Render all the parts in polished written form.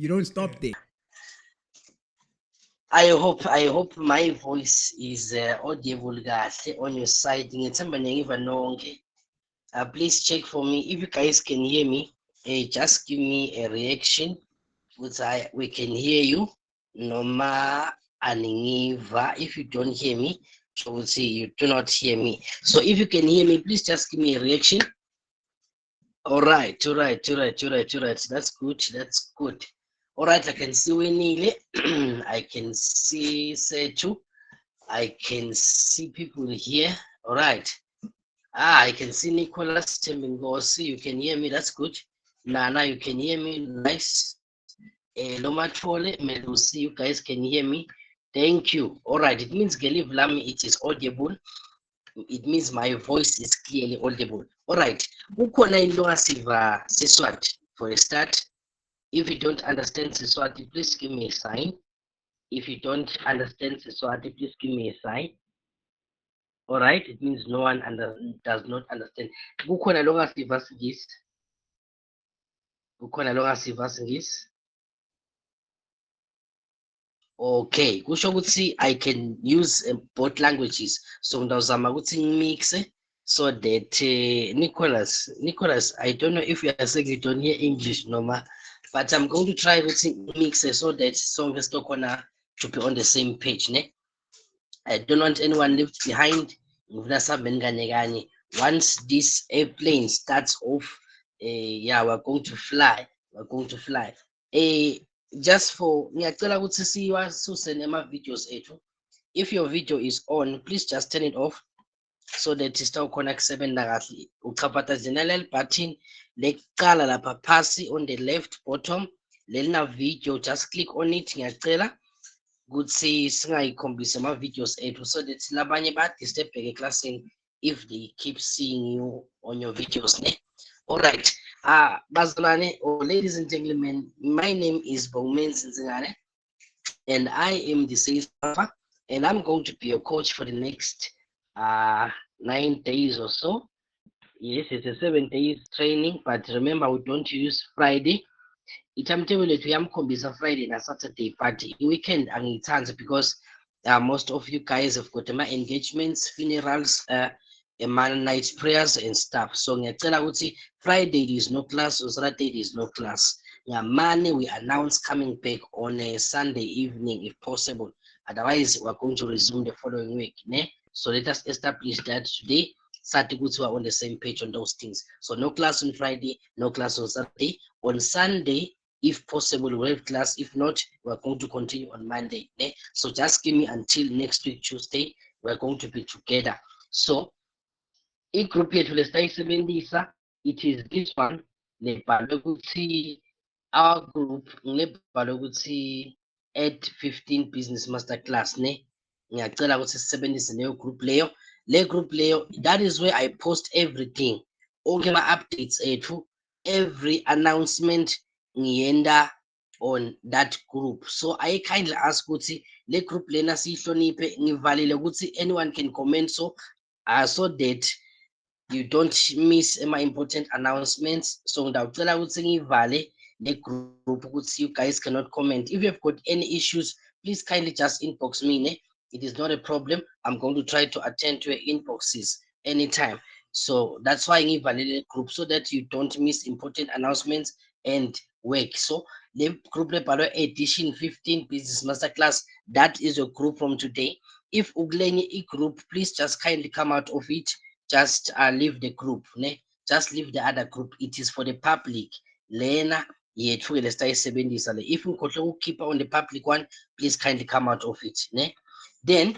You don't stop there. I hope my voice is audible kahle on your side. Ngithemba niyangiva nonke. Please check for me if you guys can hear me. Just give me a reaction. We can hear you. Noma aningiva. If you don't hear me, so we'll see you do not hear me. So if you can hear me, please just give me a reaction. All right, all right, all right, all right, all right. That's good. That's good. All right, I can see Winnie. I can see Setu. I can see people here. All right. I can see Nicholas Temingosi. You can hear me. That's good. Nana, you can hear me. Nice. Lomatole, Melusi, you guys can hear me. Thank you. All right. It means Gelib Lami, it is audible. It means my voice is clearly audible. All right. Ukhona into ongasiva Siswati for a start. If you don't understand Siswati, please give me a sign. If you don't understand Siswati, please give me a sign. All right, it means no one does not understand. Kukhona lokasiva singisi. Kukhona lokasiva singisi. Okay, kusho ukuthi I can use both languages. So ngizama ukuthi ngimixe so that Nicholas, I don't know if you are saying you don't hear English noma, but I'm going to try ukuthi ngimixe so that sonke sizokhona to be on the same page, ne? I don't want anyone left behind. Ngifuna sihambeni kanye kanye. Once this airplane starts off, yeah, we're going to fly. We're going to fly. Just for ngiyacela ukuthi siwasuse nema-videos ethu. If your video is on, please just turn it off so that sitawukhona kusebenza kahle. Uchapata zinaleli button lekuqala lapha phasi on the left bottom lelina video, just click on it ngiyacela ukuthi singayikhombisi ama-videos ethu so that labanye badistebheke eklasini if they keep seeing you on your videos, ne? All right. Bazalwane, or ladies and gentlemen, my name is Bowman Sinzingane, and I am the sales alpha, and I'm going to be your coach for the next 9 days or so. Yes, it's a 7 days training, but remember we don't use Friday. I-timetable yethu yamkhombisa Friday na Saturday, but i-weekend angiyithandi because most of you guys have got ama-engagements, funerals, night prayers and stuff. So ngiyacela ukuthi Friday there is no class, or Saturday there is no class. Ngamane we announce coming back on a Sunday evening if possible. Otherwise we're going to resume the following week, ne? So let us establish that today. Saturday we are on the same page on those things. So no class on Friday, no class on Saturday. On Sunday, if possible, we'll have class. If not, we're going to continue on Monday. Ne? So just give me until next week, Tuesday. We're going to be together. So i-group yethu lesitayisebenzisa, it is this one. Lebhalwe ukuthi our group lebhalwe ukuthi at 15 business masterclass, ne? Ngiyacela ukuthi sisebenzise leyo group leyo. Le group leyo, that is where I post everything. Onke ama-updates ethu, every announcement ngiyenda on that group. So I kindly ask ukuthi le group lena siyihloniphe, ngivalile ukuthi anyone can comment, so that you don't miss ama-important announcements. So ngidawucela ukuthi ngiyivale le group ukuthi you guys cannot comment. If you have got any issues, please kindly just inbox me, ne? It is not a problem. I'm going to try to attend to your inboxes anytime. So that's why ngiyivalile le group so that you don't miss important announcements and work. So the group lebhalwe edition 15 business masterclass, that is your group from today. If ukulenye i-group, please just kindly come out of it. Just leave the group, ne? Just leave the other group. It is for the public. Lena yethu lesitayisebenzisa le. If ngikhohle ukukhipha on the public one, please kindly come out of it, ne? Then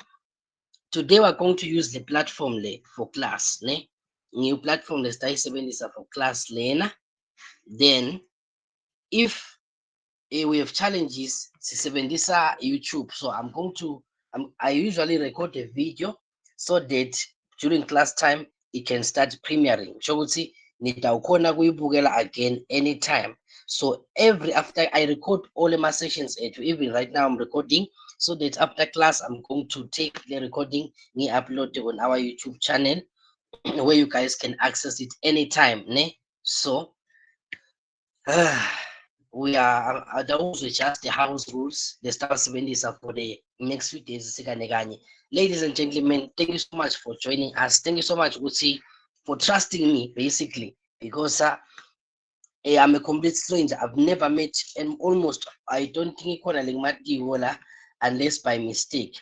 today we're going to use the platform le for class, ne? New platform lesitayisebenzisa for class lena. Then if we have challenges, sisebenzisa YouTube. So I usually record a video so that during class time it can start premiering. So ukuthi nitawukhona kuyibukela again anytime. So after I record all my sessions, even right now I'm recording, so that after class I'm going to take the recording, upload it on our YouTube channel where you guys can access it anytime, ne? So we are those were just the house rules. The staff is for the next few days. Ladies and gentlemen, thank you so much for joining us. Thank you so much, Uzi, for trusting me, basically, because I'm a complete stranger. I've never met, and almost I don't think unless by mistake.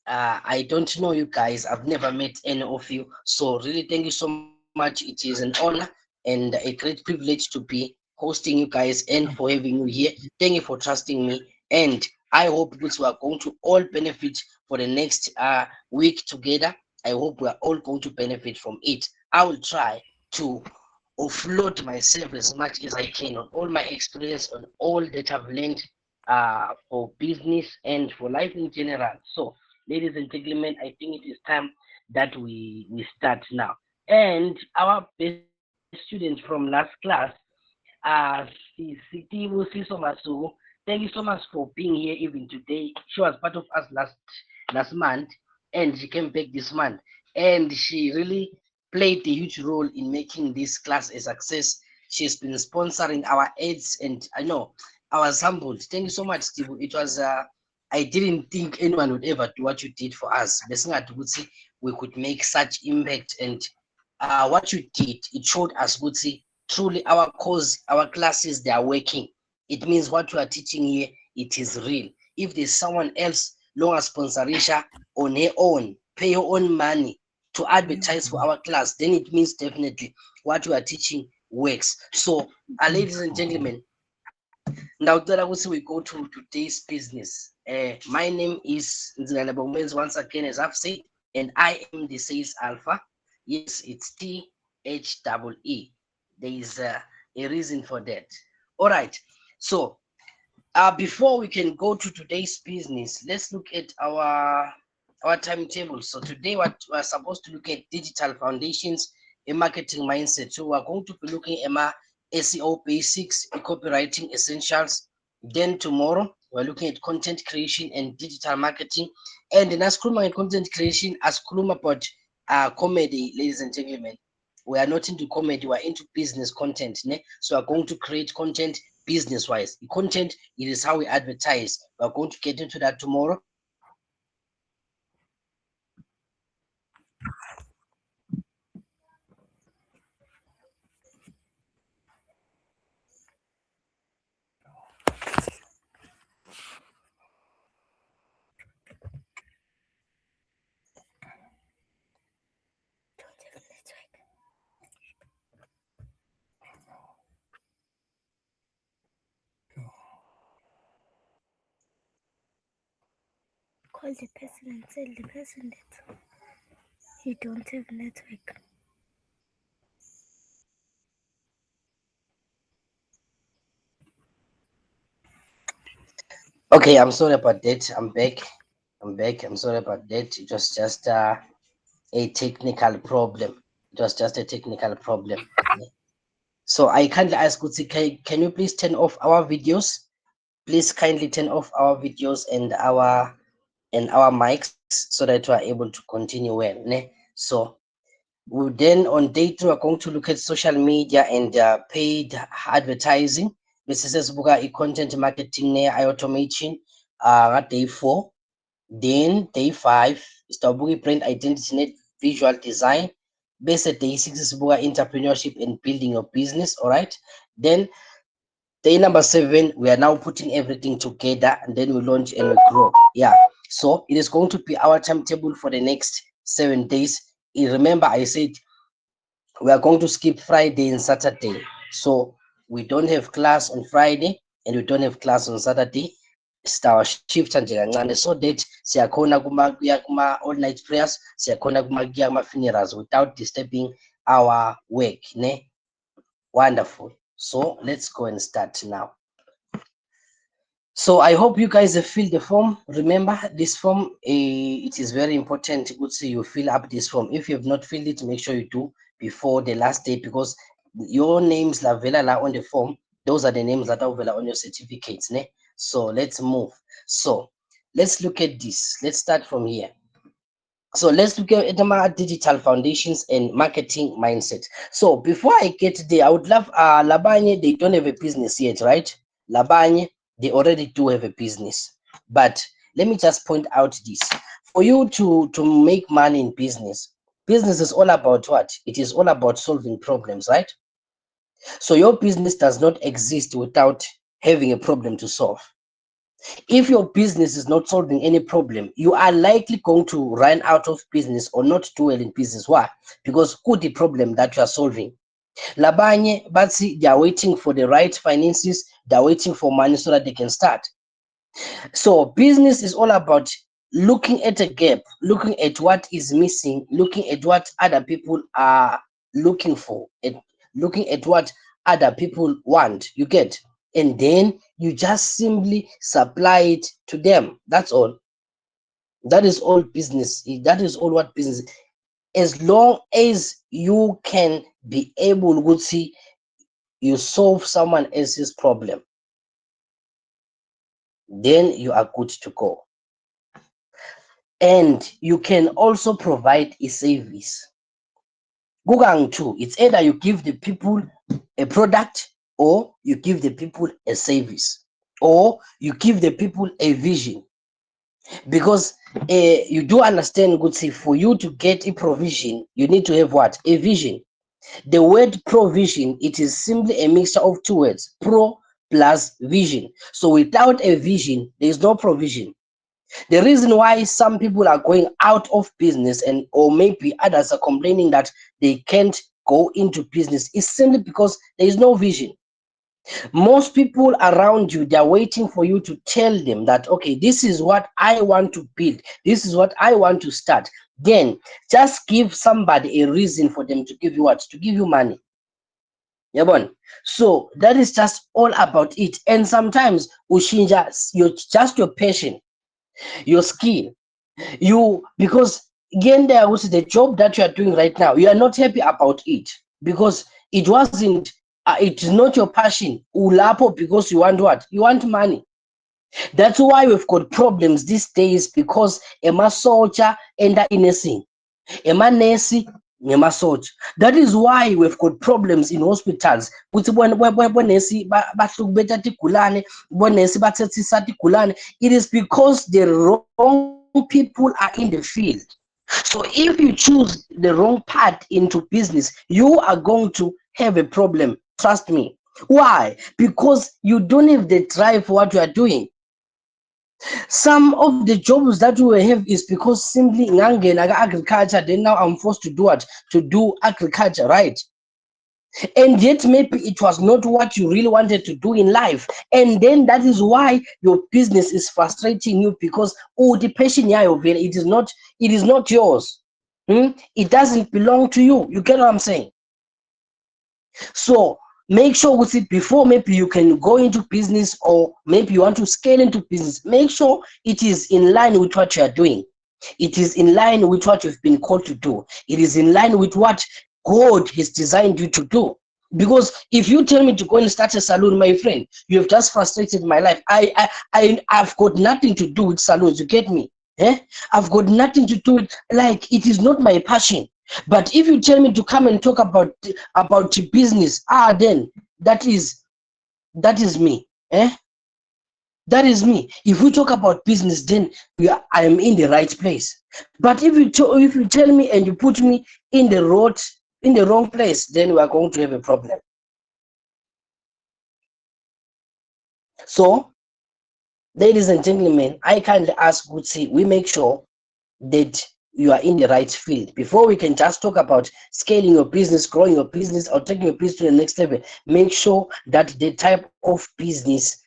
I don't know you guys. I've never met any of you. So really, thank you so much. It is an honor and a great privilege to be hosting you guys and for having you here. Thank you for trusting me. And I hope we are going to all benefit for the next week together. I hope we are all going to benefit from it. I will try to offload myself as much as I can on all my experience, on all that I've learned for business and for life in general. So, ladies and gentlemen, I think it is time that we start now. And our best student from last class, Sitibu Siso Masugu, thank you so much for being here even today. She was part of us last month, and she came back this month, and she really played a huge role in making this class a success. She's been sponsoring our ads, and I know I was humbled. Thank you so much, Steve. It was I didn't think anyone would ever do what you did for us. We could make such impact, and what you did, it showed us truly our course, our classes, they are working. It means what you are teaching here, it is real. If there's someone else long as sponsorisha on her own, pay your own money to advertise for our class, then it means definitely what you are teaching works. So, ladies and gentlemen, now that we go to today's business. My name is Nzilana Bongmens once again, as I've said, and I am the sales alpha. Yes, it's THEE. There is a reason for that. All right. So, before we can go to today's business, let's look at our timetable. So today, what we're supposed to look at digital foundations, a marketing mindset. So we're going to be looking at my SEO basics, copywriting essentials. Then tomorrow, we're looking at content creation and digital marketing. And in Askruma and content creation, Askruma about comedy, ladies and gentlemen. We are not into comedy, we're into business content. Ne? So we're going to create content business wise. Content, it is how we advertise. We're going to get into that tomorrow. Call the person and tell the person that you don't have network. Okay, I'm sorry about that. I'm back. I'm back. I'm sorry about that. It was just a technical problem. It was just a technical problem. So I kindly ask Kutsi, can you please turn off our videos? Please kindly turn off our videos and our mics so that we are able to continue well. Ne? So then on day 2, we're going to look at social media and paid advertising. This is content marketing ne automation day 4. Then day 5 is brand identity net visual design. Basic day 6 is entrepreneurship and building your business. All right. Then day number 7, we are now putting everything together and then we launch and we grow. Yeah. So it is going to be our timetable for the next 7 days. Remember, I said we are going to skip Friday and Saturday. So we don't have class on Friday and we don't have class on Saturday. Our shift kancane so that siyakhona kuya kuma all night prayers, siyakhona kuya kuma funerals without disturbing our work. Ne? Wonderful. So let's go and start now. So I hope you guys have filled the form. Remember this form, it is very important. Good see you fill up this form. If you have not filled it, make sure you do before the last day because your names la vela on the form. Those are the names that are on your certificates. Ne? So let's move. So let's look at this. Let's start from here. So let's look at the digital foundations and marketing mindset. So before I get there, I would love Labanye, they don't have a business yet, right? labanye, they already do have a business. But let me just point out this. For you to make money in business, business is all about what? It is all about solving problems, right? So your business does not exist without having a problem to solve. If your business is not solving any problem, you are likely going to run out of business or not do well in business. Why? Because good the problem that you are solving. Labanye, Batsi, they are waiting for the right finances, they are waiting for money so that they can start. So business is all about looking at a gap, looking at what is missing, looking at what other people are looking for, and looking at what other people want. You get, and then you just simply supply it to them. That's all. That is all business. That is all what business. As long as you can be able to see you solve someone else's problem, then you are good to go. And you can also provide a service. Gugang too, it's either you give the people a product or you give the people a service or you give the people a vision. Because you do understand, good see, for you to get a provision, you need to have what? A vision. The word provision, it is simply a mixture of two words, pro plus vision. So without a vision, there is no provision. The reason why some people are going out of business and or maybe others are complaining that they can't go into business is simply because there is no vision. Most people around you, they're waiting for you to tell them that, okay, this is what I want to build, this is what I want to start. Then just give somebody a reason for them to give you what? To give you money. Yabon. So that is just all about it. And sometimes ushinja, you're just your passion, your skill. You, because again, there was the job that you are doing right now, you are not happy about it because it wasn't it is not your passion. Ulapo because you want what? You want money. That's why we've got problems these days, because ema soldier enda inesing, ema nesi ema soldier. That is why we've got problems in hospitals. It is because the wrong people are in the field. So if you choose the wrong path into business, you are going to have a problem. Trust me. Why? Because you don't have the drive for what you are doing. Some of the jobs that we have is because simply ngangena agriculture, then now I'm forced to do what? To do agriculture, right? And yet maybe it was not what you really wanted to do in life, and then that is why your business is frustrating you, because oh, the passion here, it is not yours. It doesn't belong to you. You get what I'm saying? So make sure with it, before maybe you can go into business or maybe you want to scale into business, make sure it is in line with what you are doing. It is in line with what you've been called to do. It is in line with what God has designed you to do. Because if you tell me to go and start a salon, my friend, you have just frustrated my life. I've got nothing to do with salons. You get me? I've got nothing to do with, like, it is not my passion. But if you tell me to come and talk about business, then that is me. That is me. If we talk about business, then I am in the right place. But if you tell me and you put me in the wrong place, then we are going to have a problem. So, ladies and gentlemen, I kindly ask, Gutsi, we make sure that you are in the right field before we can just talk about scaling your business, growing your business, or taking your business to the next level. Make sure that the type of business,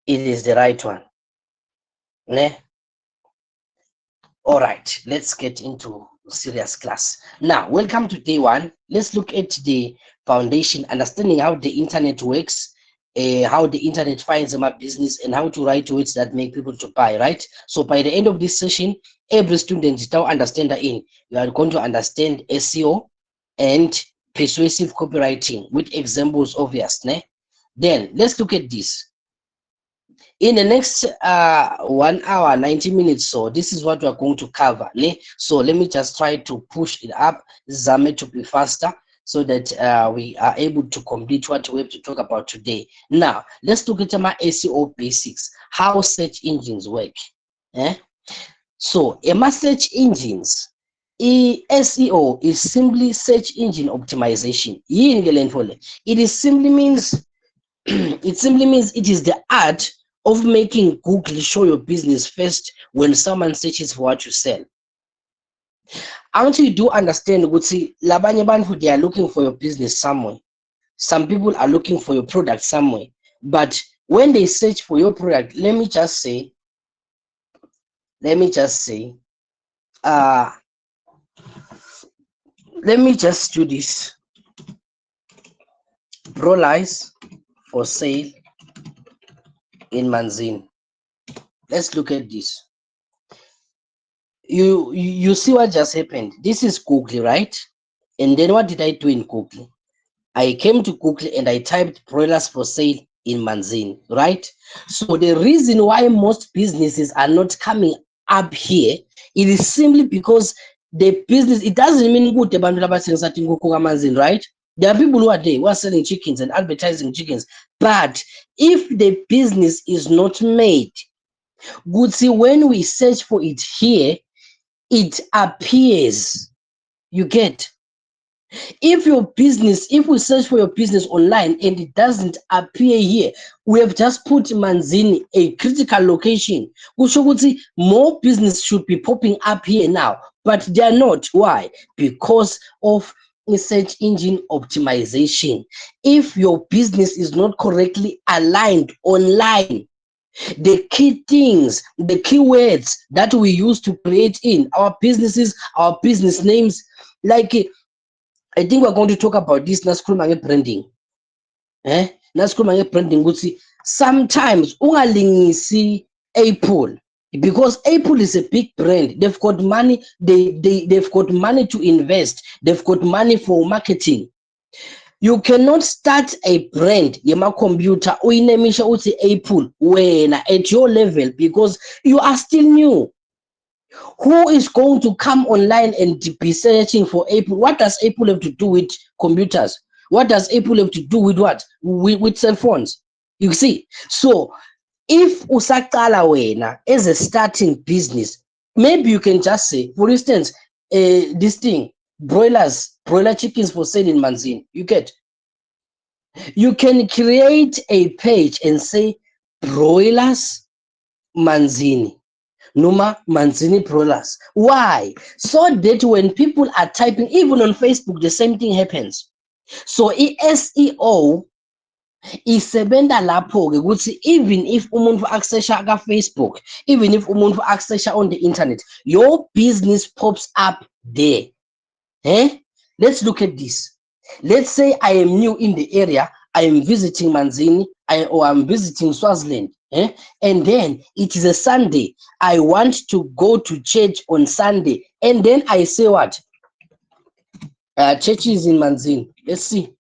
it is the right one. Ne? All right, let's get into serious class. Now, welcome to day one. Let's look at the foundation, understanding how the internet works, how the internet finds my business, and how to write words that make people to buy, right? So by the end of this session, every student now understand that you are going to understand SEO and persuasive copywriting with examples, obvious. Ne? Then let's look at this. In the next 1 hour 90 minutes, so this is what we're going to cover. So let me just try to push it up, Zame, to be faster so that we are able to complete what we have to talk about today. Now, let's look at my SEO basics, how search engines work. Eh? So, my search engines, SEO is simply search engine optimization. It is simply means it simply means it is the art of making Google show your business first when someone searches for what you sell. Until you do understand, Gutsi, labanye bantu, they are looking for your business somewhere. Some people are looking for your product somewhere. But when they search for your product, let me just say, uh, let me just do this. Brolies for sale in Manzini. Let's look at this. You see what just happened. This is Google, right? And then what did I do in Google? I came to Google and I typed broilers for sale in Manzini, right? So the reason why most businesses are not coming up here, it is simply because the business, it doesn't mean good Manzini, right? There are people who are there who are selling chickens and advertising chickens. But if the business is not made, good, see, when we search for it here, it appears. You get? If we search for your business online and it doesn't appear here, we have just put Manzini, a critical location. More business should be popping up here now, but they are not. Why? Because of search engine optimization. If your business is not correctly aligned online, the key things, the keywords that we use to create in our businesses, our business names, like I think we're going to talk about this nasikhuluma branding. Nasikhuluma branding ukuthi sometimes ungalingisi Apple, because Apple is a big brand. They've got money, they've got money to invest, they've got money for marketing. You cannot start a brand computer uyinemisha uthi Apple wena at your level, because you are still new. Who is going to come online and be searching for Apple? What does Apple have to do with computers? What does Apple have to do with what? With cell phones? You see? So if usaqala wena as a starting business, maybe you can just say, for instance, this thing, broiler chickens for sale in Manzini. You get? You can create a page and say broilers Manzini. Numa Manzini broilers. Why? So that when people are typing, even on Facebook, the same thing happens. So SEO isebenza lapho-ke ukuthi even if umuntu accessa ka-Facebook, even if umuntu accessa on the internet, your business pops up there. Let's look at this. Let's say I am new in the area, I am visiting Manzini, or I'm visiting Swaziland, and then it is a Sunday. I want to go to church on Sunday, and then I say what? Church is in Manzini. Let's see.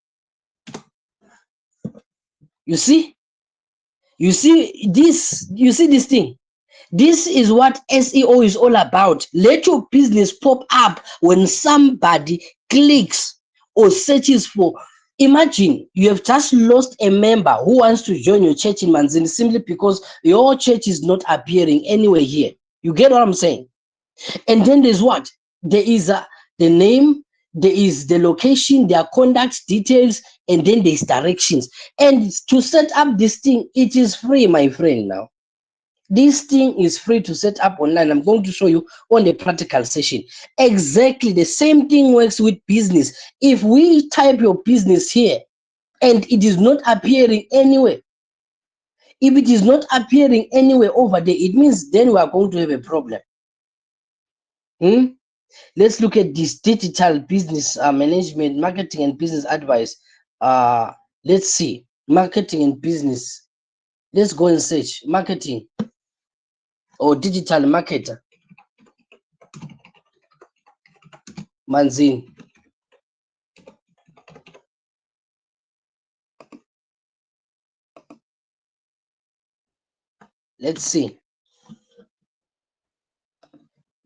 You see this thing. This is what SEO is all about. Let your business pop up when somebody clicks or searches for. Imagine you have just lost a member who wants to join your church in Manzini simply because your church is not appearing anywhere here. You get what I'm saying? And then there's what? There is the name, there is the location, their contact details, and then there's directions. And to set up this thing, it is free, my friend. Now this thing is free to set up online. I'm going to show you on the practical session. Exactly the same thing works with business. If we type your business here and it is not appearing anywhere, if it is not appearing anywhere over there, it means then we are going to have a problem. Let's look at this digital business management, marketing and business advice. Let's see, marketing and business. Let's go and search marketing or digital marketer. Manzini. Let's see.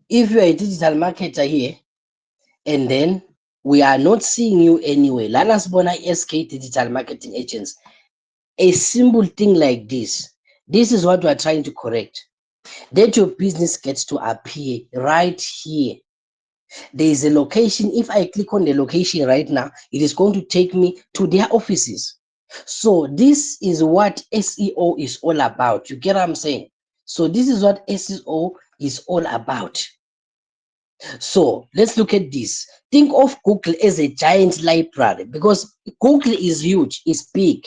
If you are a digital marketer here, and then we are not seeing you anyway. Lana Sibona SK Digital Marketing Agents. A simple thing like this is what we are trying to correct. That your business gets to appear right here. There is a location. If I click on the location right now, it is going to take me to their offices. So this is what SEO is all about. You get what I'm saying? So this is what SEO is all about. So let's look at this. Think of Google as a giant library because Google is huge, it's big.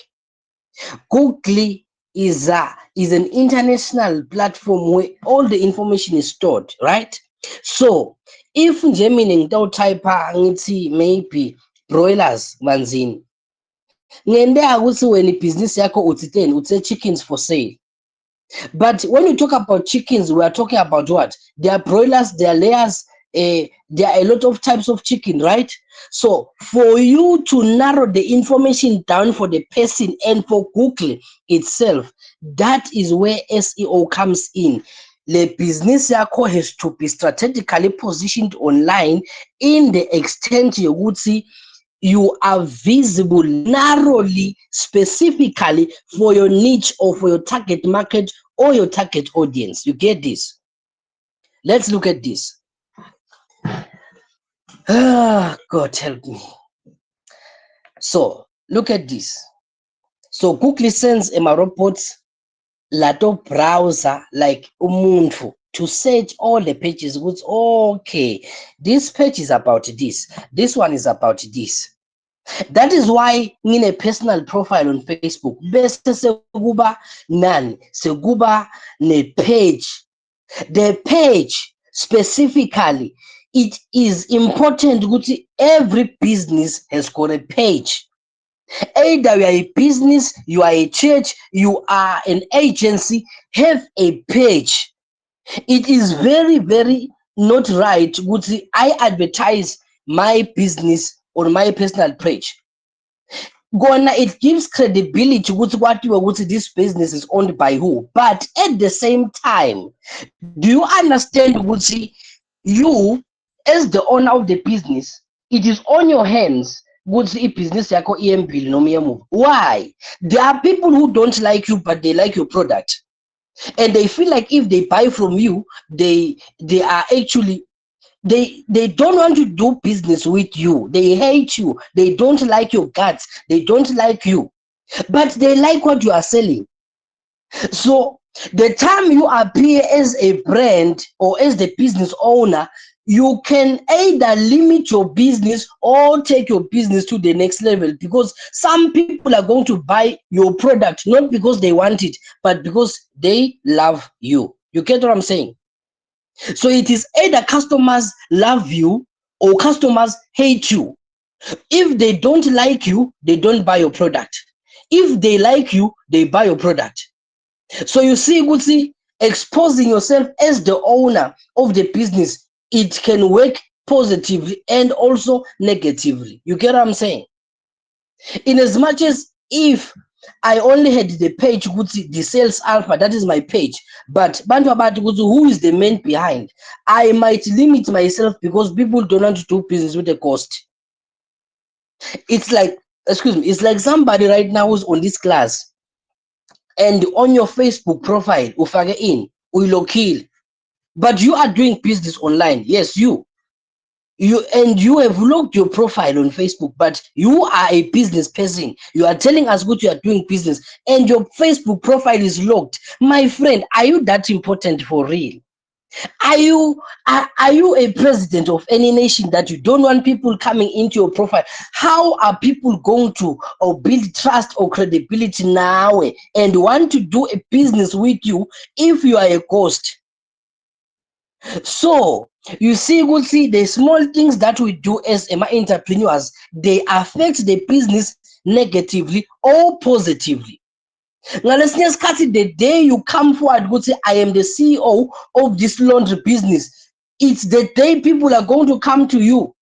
Google is an international platform where all the information is stored, right? So if nje mina ngitawutype ngithi maybe broilers manzini, ngenteka ukuthi wena ibhizinisi yakho uthitheni, uthe chickens for sale. But when you talk about chickens, we are talking about what? There are broilers, there are layers, there are a lot of types of chicken, right? So for you to narrow the information down for the person and for Google itself, that is where SEO comes in. The business yakho has to be strategically positioned online in the extent you would see you are visible narrowly, specifically for your niche or for your target market or your target audience. You get this? Let's look at this. God help me. So look at this. So Google sends a robots lato browser like umuntu to search all the pages. Okay, this page is about this one is about this. That is why in a personal profile on Facebook bese sekuba nani, sekuba ne page. The page specifically, it is important ukuthi every business has got a page. Either you are a business, you are a church, you are an agency, have a page. It is very, very not right ukuthi I advertise my business on my personal page. Gonna it gives credibility what this business is owned by who, but at the same time, do you understand you as the owner of the business, it is on your hands business yako iembili no. Why? There are people who don't like you but they like your product, and they feel like if they buy from you, they are actually they don't want to do business with you. They hate you. They don't like your guts. They don't like you, but they like what you are selling. So the time you appear as a brand or as the business owner, you can either limit your business or take your business to the next level, because some people are going to buy your product not because they want it, but because they love you. You get what I'm saying? So it is either customers love you or customers hate you. If they don't like you, they don't buy your product. If they like you, they buy your product. So you see, Gutsi, exposing yourself as the owner of the business, it can work positively and also negatively. You get what I'm saying? In as much as if I only had the page, the sales alpha, that is my page. But Bantu about who is the man behind? I might limit myself because people don't want to do business with the cost. It's like, excuse me, it's like somebody right now who's on this class, and on your Facebook profile, ufake in, will kill. But you are doing business online. Yes, you have logged your profile on Facebook, but you are a business person. You are telling us what you are doing business, and your Facebook profile is logged. My friend, are you that important for real? Are you a president of any nation that you don't want people coming into your profile? How are people going to build trust or credibility now and want to do a business with you if you are a ghost? So you see, the small things that we do as entrepreneurs, they affect the business negatively or positively. Now let's cut it. The day you come forward, say, I am the CEO of this laundry business, it's the day people are going to come to you.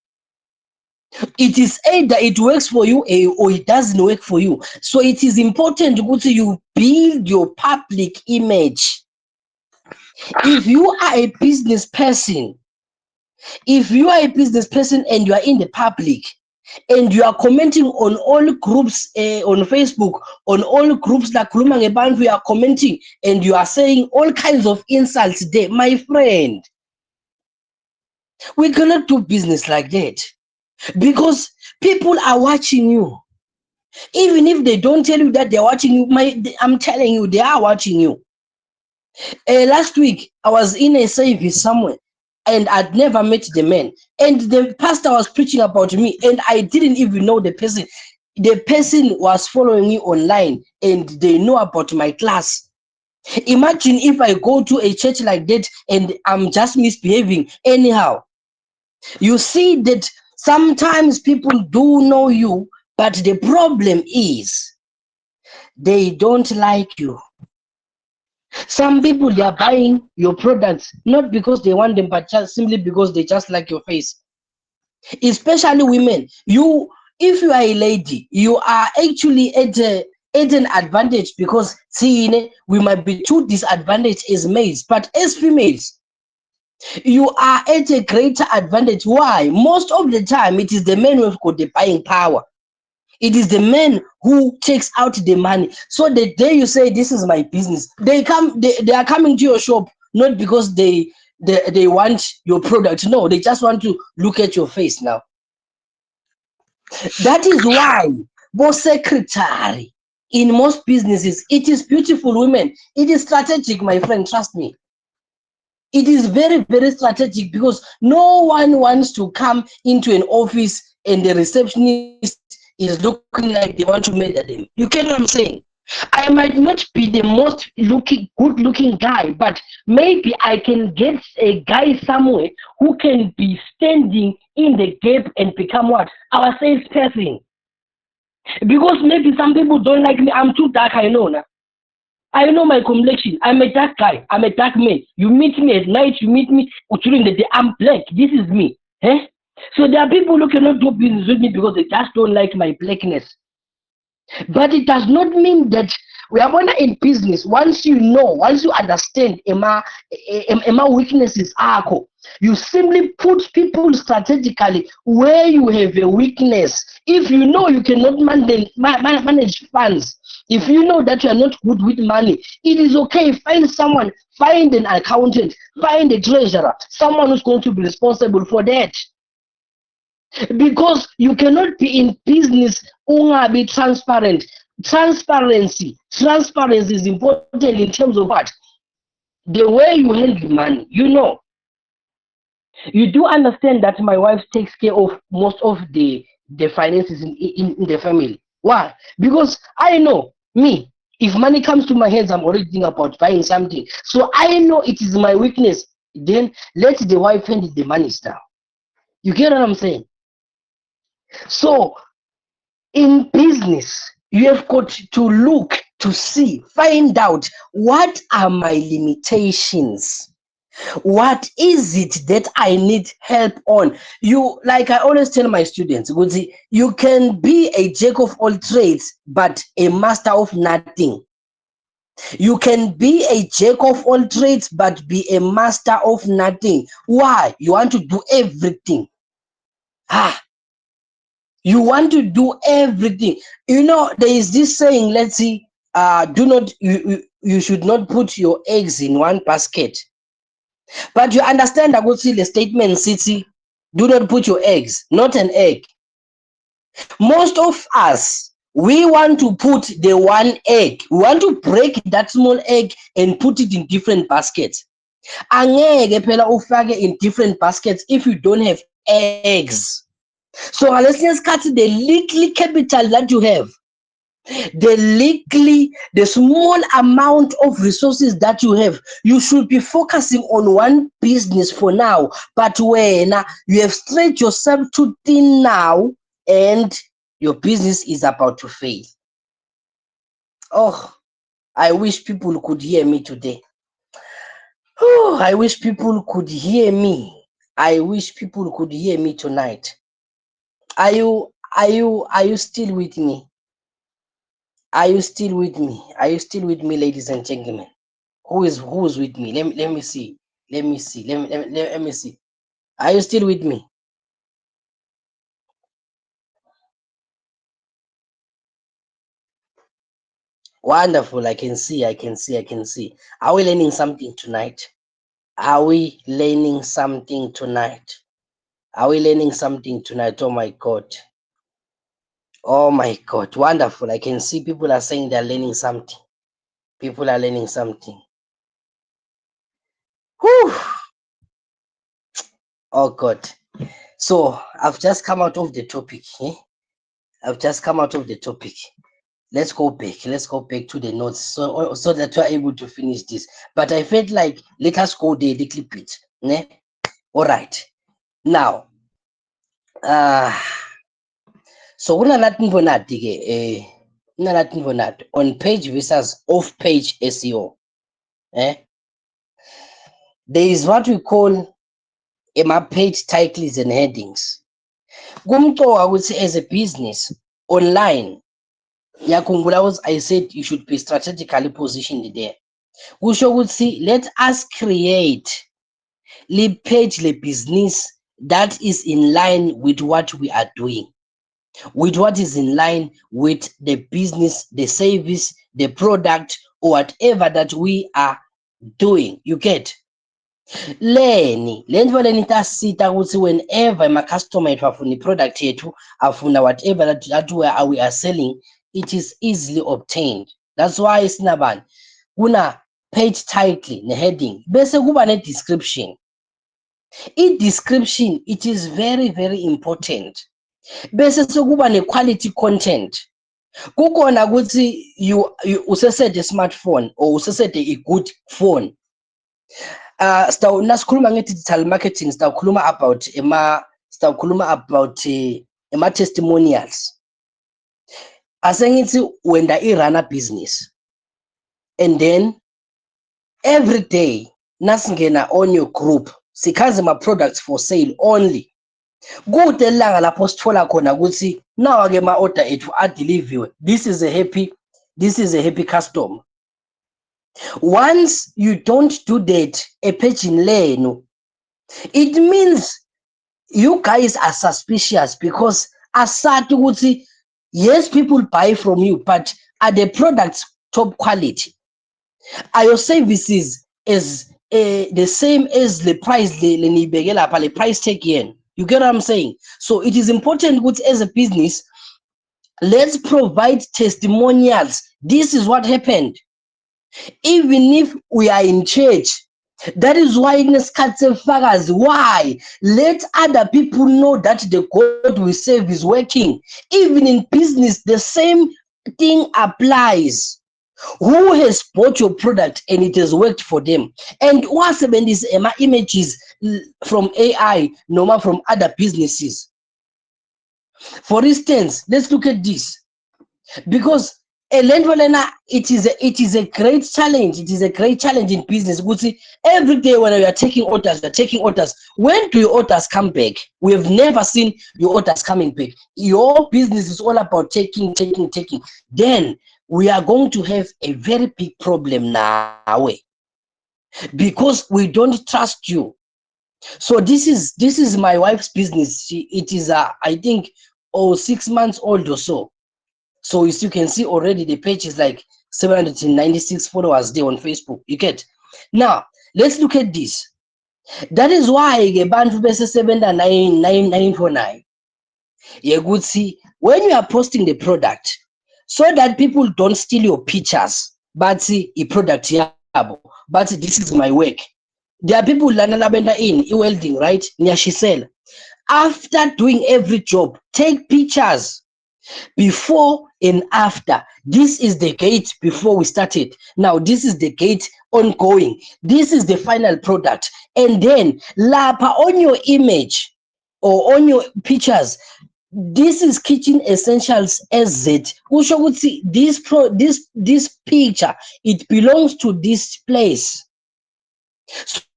It is either it works for you or it doesn't work for you. So it is important to you build your public image. If you are a business person, If you are a business person and you are in the public and you are commenting on all groups on Facebook, on all groups like Kuluma Ngebantu, you are commenting and you are saying all kinds of insults there, my friend, we cannot do business like that because people are watching you. Even if they don't tell you that they're watching you, I'm telling you, they are watching you. Last week, I was in a service somewhere and I'd never met the man. And the pastor was preaching about me and I didn't even know the person. The person was following me online and they know about my class. Imagine if I go to a church like that and I'm just misbehaving anyhow. You see that sometimes people do know you, but the problem is they don't like you. Some people, they are buying your products not because they want them, but just simply because they just like your face. Especially women. If you are a lady, you are actually at an advantage because see, we might be too disadvantaged as males, but as females, you are at a greater advantage. Why? Most of the time, it is the men who've got the buying power. It is the men who takes out the money. So the day you say this is my business, they are coming to your shop not because they want your product. No, they just want to look at your face now. That is why both secretary in most businesses, it is beautiful women. It is strategic, my friend, trust me. It is very, very strategic because no one wants to come into an office and the receptionist is looking like they want to murder them. You get what I'm saying? I might not be the most good looking guy, but maybe I can get a guy somewhere who can be standing in the gap and become what? Our salesperson. Because maybe some people don't like me. I'm too dark, I know now. I know my complexion. I'm a dark guy. I'm a dark man. You meet me at night, you meet me during the day. I'm black. This is me. Eh? So there are people who cannot do business with me because they just don't like my blackness. But it does not mean that we are going in business. Once you understand Emma weaknesses, you simply put people strategically where you have a weakness. If you know you cannot manage funds, if you know that you are not good with money, it is okay. Find an accountant, find a treasurer, someone who's going to be responsible for that. Because you cannot be in business be transparent. Transparency is important in terms of what? The way you handle money. You do understand that my wife takes care of most of the finances in the family. Why? Because I know me, if money comes to my hands, I'm already thinking about buying something. So I know it is my weakness. Then let the wife handle the money stuff. You get what I'm saying? So in business, you have got to look to see, find out what are my limitations. What is it that I need help on? Like I always tell my students, you can be a jack of all trades, but a master of nothing. You can be a jack of all trades, but be a master of nothing. Why? You want to do everything. You want to do everything. There is this saying, let's see, you should not put your eggs in one basket. But you understand that would see the statement, City, do not put your eggs, not an egg. Most of us, we want to put the one egg. We want to break that small egg and put it in different baskets. Angeke phela ufake in different baskets if you don't have eggs. So let's just cut the little capital that you have, the small amount of resources that you have. You should be focusing on one business for now. But when you have stretched yourself too thin now and your business is about to fail. Oh, I wish people could hear me today. Oh, I wish people could hear me. I wish people could hear me tonight. Are you still with me? Are you still with me? Are you still with me, ladies and gentlemen? Who is with me? Let me see. Let me see. Let me see. Are you still with me? Wonderful. I can see. Are we learning something tonight? Are we learning something tonight? Are we learning something tonight? Oh my God. Oh my God. Wonderful. I can see people are saying they're learning something. People are learning something. Whew. Oh God. So I've just come out of the topic. I've just come out of the topic. Let's go back. Let's go back to the notes so that we're able to finish this. But I felt like let us go there a little bit. Ne? All right. Now, so on page versus off page SEO. There is what we call page titles and headings. Kumqoka ukuthi as a business online, yakhumbula I said you should be strategically positioned there. Kusho ukuthi let us create le page le business that is in line with what we are doing, with what is in line with the business, the service, the product, or whatever that we are doing. You get? Leni lento leni itasita ukuthi whenever ama-customer ethu afuna i-product yethu afuna whatever that we are selling, it is easily obtained. That's why sinabani kuna page title ne-heading bese kuba ne-description. I-description, it is very, very important. Bese sekuba ne-quality content. Kukona ukuthi you usesede smartphone or usesede a good phone. Nasikhuluma nge-digital marketing sitawukhuluma about ama-testimonials. Asengithi wenda i-runner business and then every day nasingena on your group sikhaze ma-products for sale only. Kude elanga lapho sithola khona ukuthi nawa-ke ma-order ethu adeliviwe. This is a happy customer. Once you don't do that epagini lenu, it means you guys are suspicious because asathi ukuthi yes, people buy from you, but are the products top quality? Are your services as the same as the price the price tag yen? You get what I'm saying? So it is important with as a business, let's provide testimonials. This is what happened. Even if we are in church, that is why why let other people know that the God we serve is working. Even in business, the same thing applies. Who has bought your product and it has worked for them? And what's when these images from AI, normal from other businesses? For instance, let's look at this, because it is a great challenge. It is a great challenge in business. Every day when we are taking orders, when do your orders come back? We have never seen your orders coming back. Your business is all about taking. Then we are going to have a very big problem now, because we don't trust you. So this is my wife's business. It is I think 6 months old or so. So as you can see already, the page is like 796 followers there on Facebook. You get? Now let's look at this. That is why bantu bese 79949. You could see when you are posting the product, so that people don't steal your pictures, but see a product yabo, but this is my work. There are people in welding, right? Nyashisel. After doing every job, take pictures before and after. This is the gate before we started. Now this is the gate ongoing. This is the final product. And then lapa on your image or on your pictures, this is Kitchen Essentials SZ. This picture, it belongs to this place.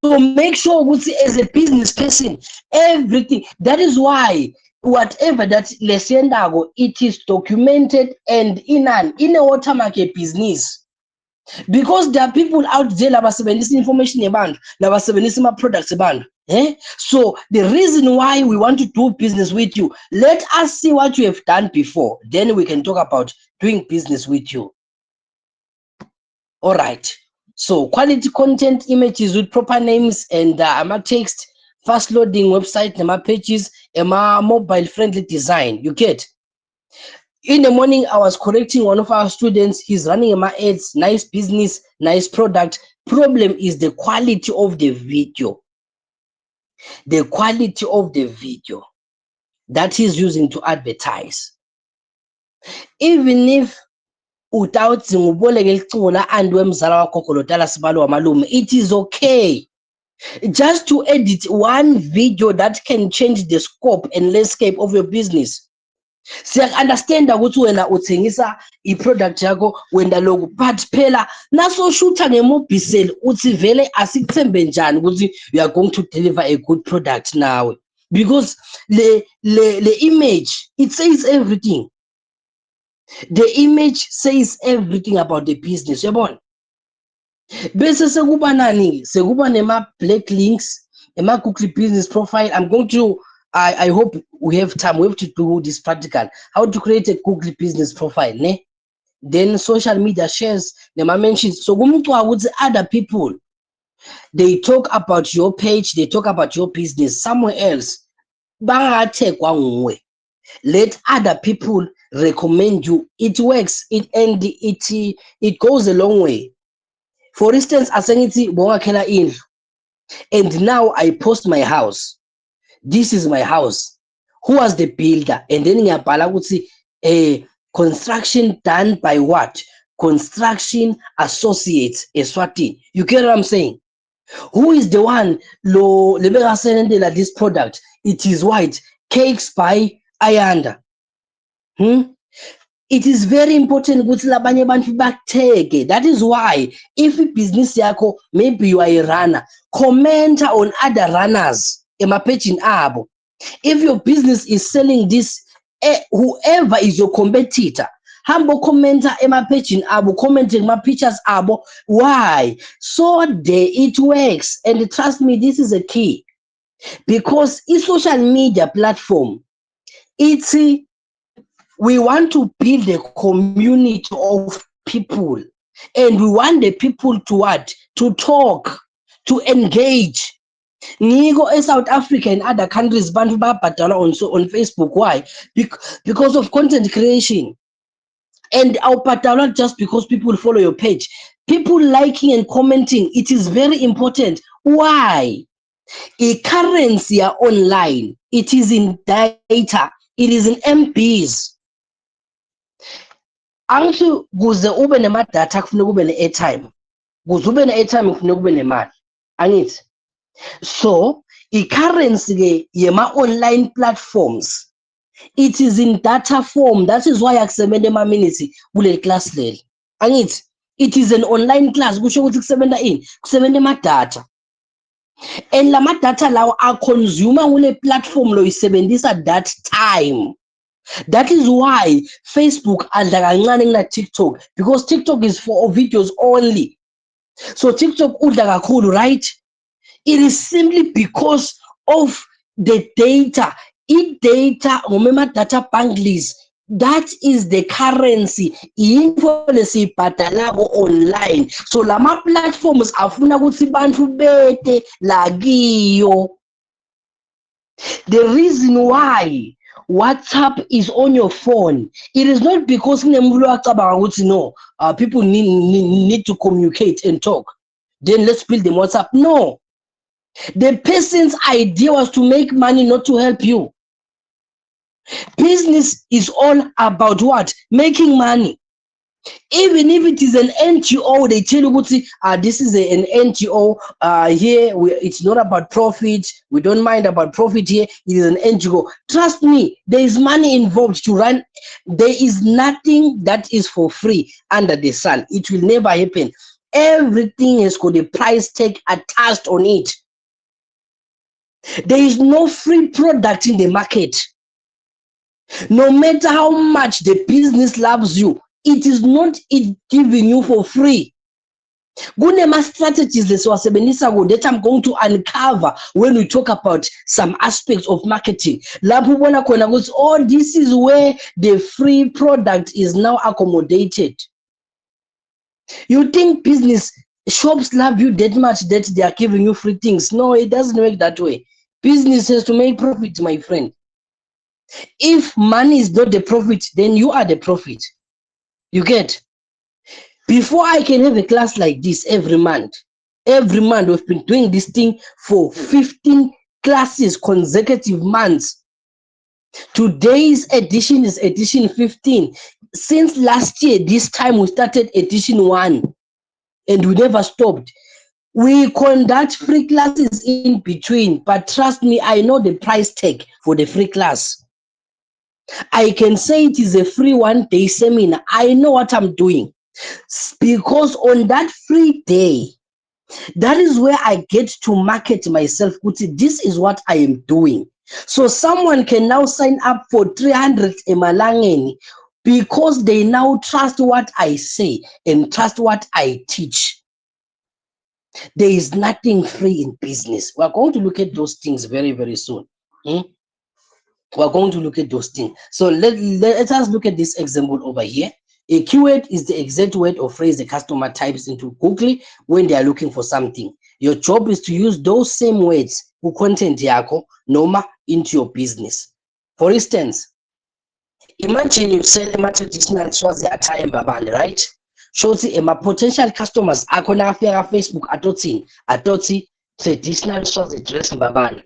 So make sure as a business person, everything. That is why whatever that lesendago, it is documented and in a watermark business. Because there are people out there labasebenzisa information yabantu, labasebenzisa ama products yabantu. So the reason why we want to do business with you, let us see what you have done before. Then we can talk about doing business with you. All right. So quality content images with proper names and text, fast loading website, pages, mobile friendly design. You get. In the morning, I was correcting one of our students. He's running my ads, nice business, nice product. Problem is the quality of the video. The quality of the video that he's using to advertise. Even if it is okay just to edit one video that can change the scope and landscape of your business. Siyakunderstanda ukuthi wena uthengisa iproduct yakho wenda loku but phela naso shooter ngemobile uthi vele asikuthembe njani ukuthi you are going to deliver a good product nawe, because the image, it says everything. The image says everything about the business. Yabona bese sekuba nani, sekuba nema black links, ema Google business profile. I'm going to I hope we have time. We have to do this practical. How to create a Google business profile, ne? Then social media shares, nema mentions. So with other people, they talk about your page, they talk about your business somewhere else. Let other people recommend you. It works. It goes a long way. For instance, and now I post my house. This is my house. Who was the builder? And then ngiyabhala ukuthi construction done by what? Construction Associates Eswatini. You get what I'm saying? Who is the one this product? It is white. Cakes by Ayanda. It is very important ukuthi labanye abantu bakutheke. That is why if business yakho, maybe you are a runner, comment on other runners emapaging abo. If your business is selling this, whoever is your competitor, hambo commenter emapaging abo, commenting my pictures abo. Why? So it works. And trust me, this is a key, because a social media platform, we want to build a community of people, and we want the people to what? To talk, to engage. Nigo in South Africa and other countries, bantu babhadala on Facebook. Why? Because of content creation. And awubhadalwa just because people follow your page. People liking and commenting, it is very important. Why? A currency online, it is in data, it is in MBs. Angithi kuze ube nemadata kufuneka ube ne-airtime, kuze ube ne-airtime kufuneka ube nemali, angithi? So i-currency ke yema-online platforms, it is in data form. That is why akusebenza ema-minutes kule class leli, angithi? It is an online class, kusho ukuthi kusebenza ini? Kusebenza emadata. And lama data lawo a-consumer kule platform lo yisebenzisa that time. That is why Facebook adla kancane kuna TikTok, because TikTok is for videos only. So TikTok udla kakhulu, right? It is simply because of the data. Data, remember data bundles. That is the currency. Info lesibhadalako online. So lama platforms afuna ukuthi bantu bete lakiyo. The reason why WhatsApp is on your phone, it is not because no, people need to communicate and talk. Then let's build them WhatsApp. No. The person's idea was to make money, not to help you. Business is all about what? Making money. Even if it is an NGO, they tell you, this is an NGO. Here, it's not about profit. We don't mind about profit here. It is an NGO. Trust me, there is money involved to run. There is nothing that is for free under the sun. It will never happen. Everything has got a price tag attached on it. There is no free product in the market. No matter how much the business loves you, it is not giving you for free. Kunema strategies lesiwasebenzisa that I'm going to uncover when we talk about some aspects of marketing. Lapho ubona khona ukuthi oh, this is where the free product is now accommodated. You think business shops love you that much that they are giving you free things? No, it doesn't work that way. Business has to make profit, my friend. If money is not the profit, then you are the profit. You get? Before I can have a class like this every month, we've been doing this thing for 15 classes, consecutive months. Today's edition is edition 15. Since last year, this time we started edition 1 and we never stopped. We conduct free classes in between, but trust me, I know the price tag for the free class. I can say it is a free 1-day seminar. I know what I'm doing. Because on that free day, that is where I get to market myself. This is what I am doing. So someone can now sign up for 300 emalangeni because they now trust what I say and trust what I teach. There is nothing free in business. We're going to look at those things very, very soon. We're going to look at those things. So let us look at this example over here. A keyword is the exact word or phrase the customer types into Google when they are looking for something. Your job is to use those same words ku content yako noma into your business. For instance, imagine you sell a traditional Swazi attire Mbabane, right? Shows my potential customers akho nafika Facebook atoti traditional Swazi dress Mbabane.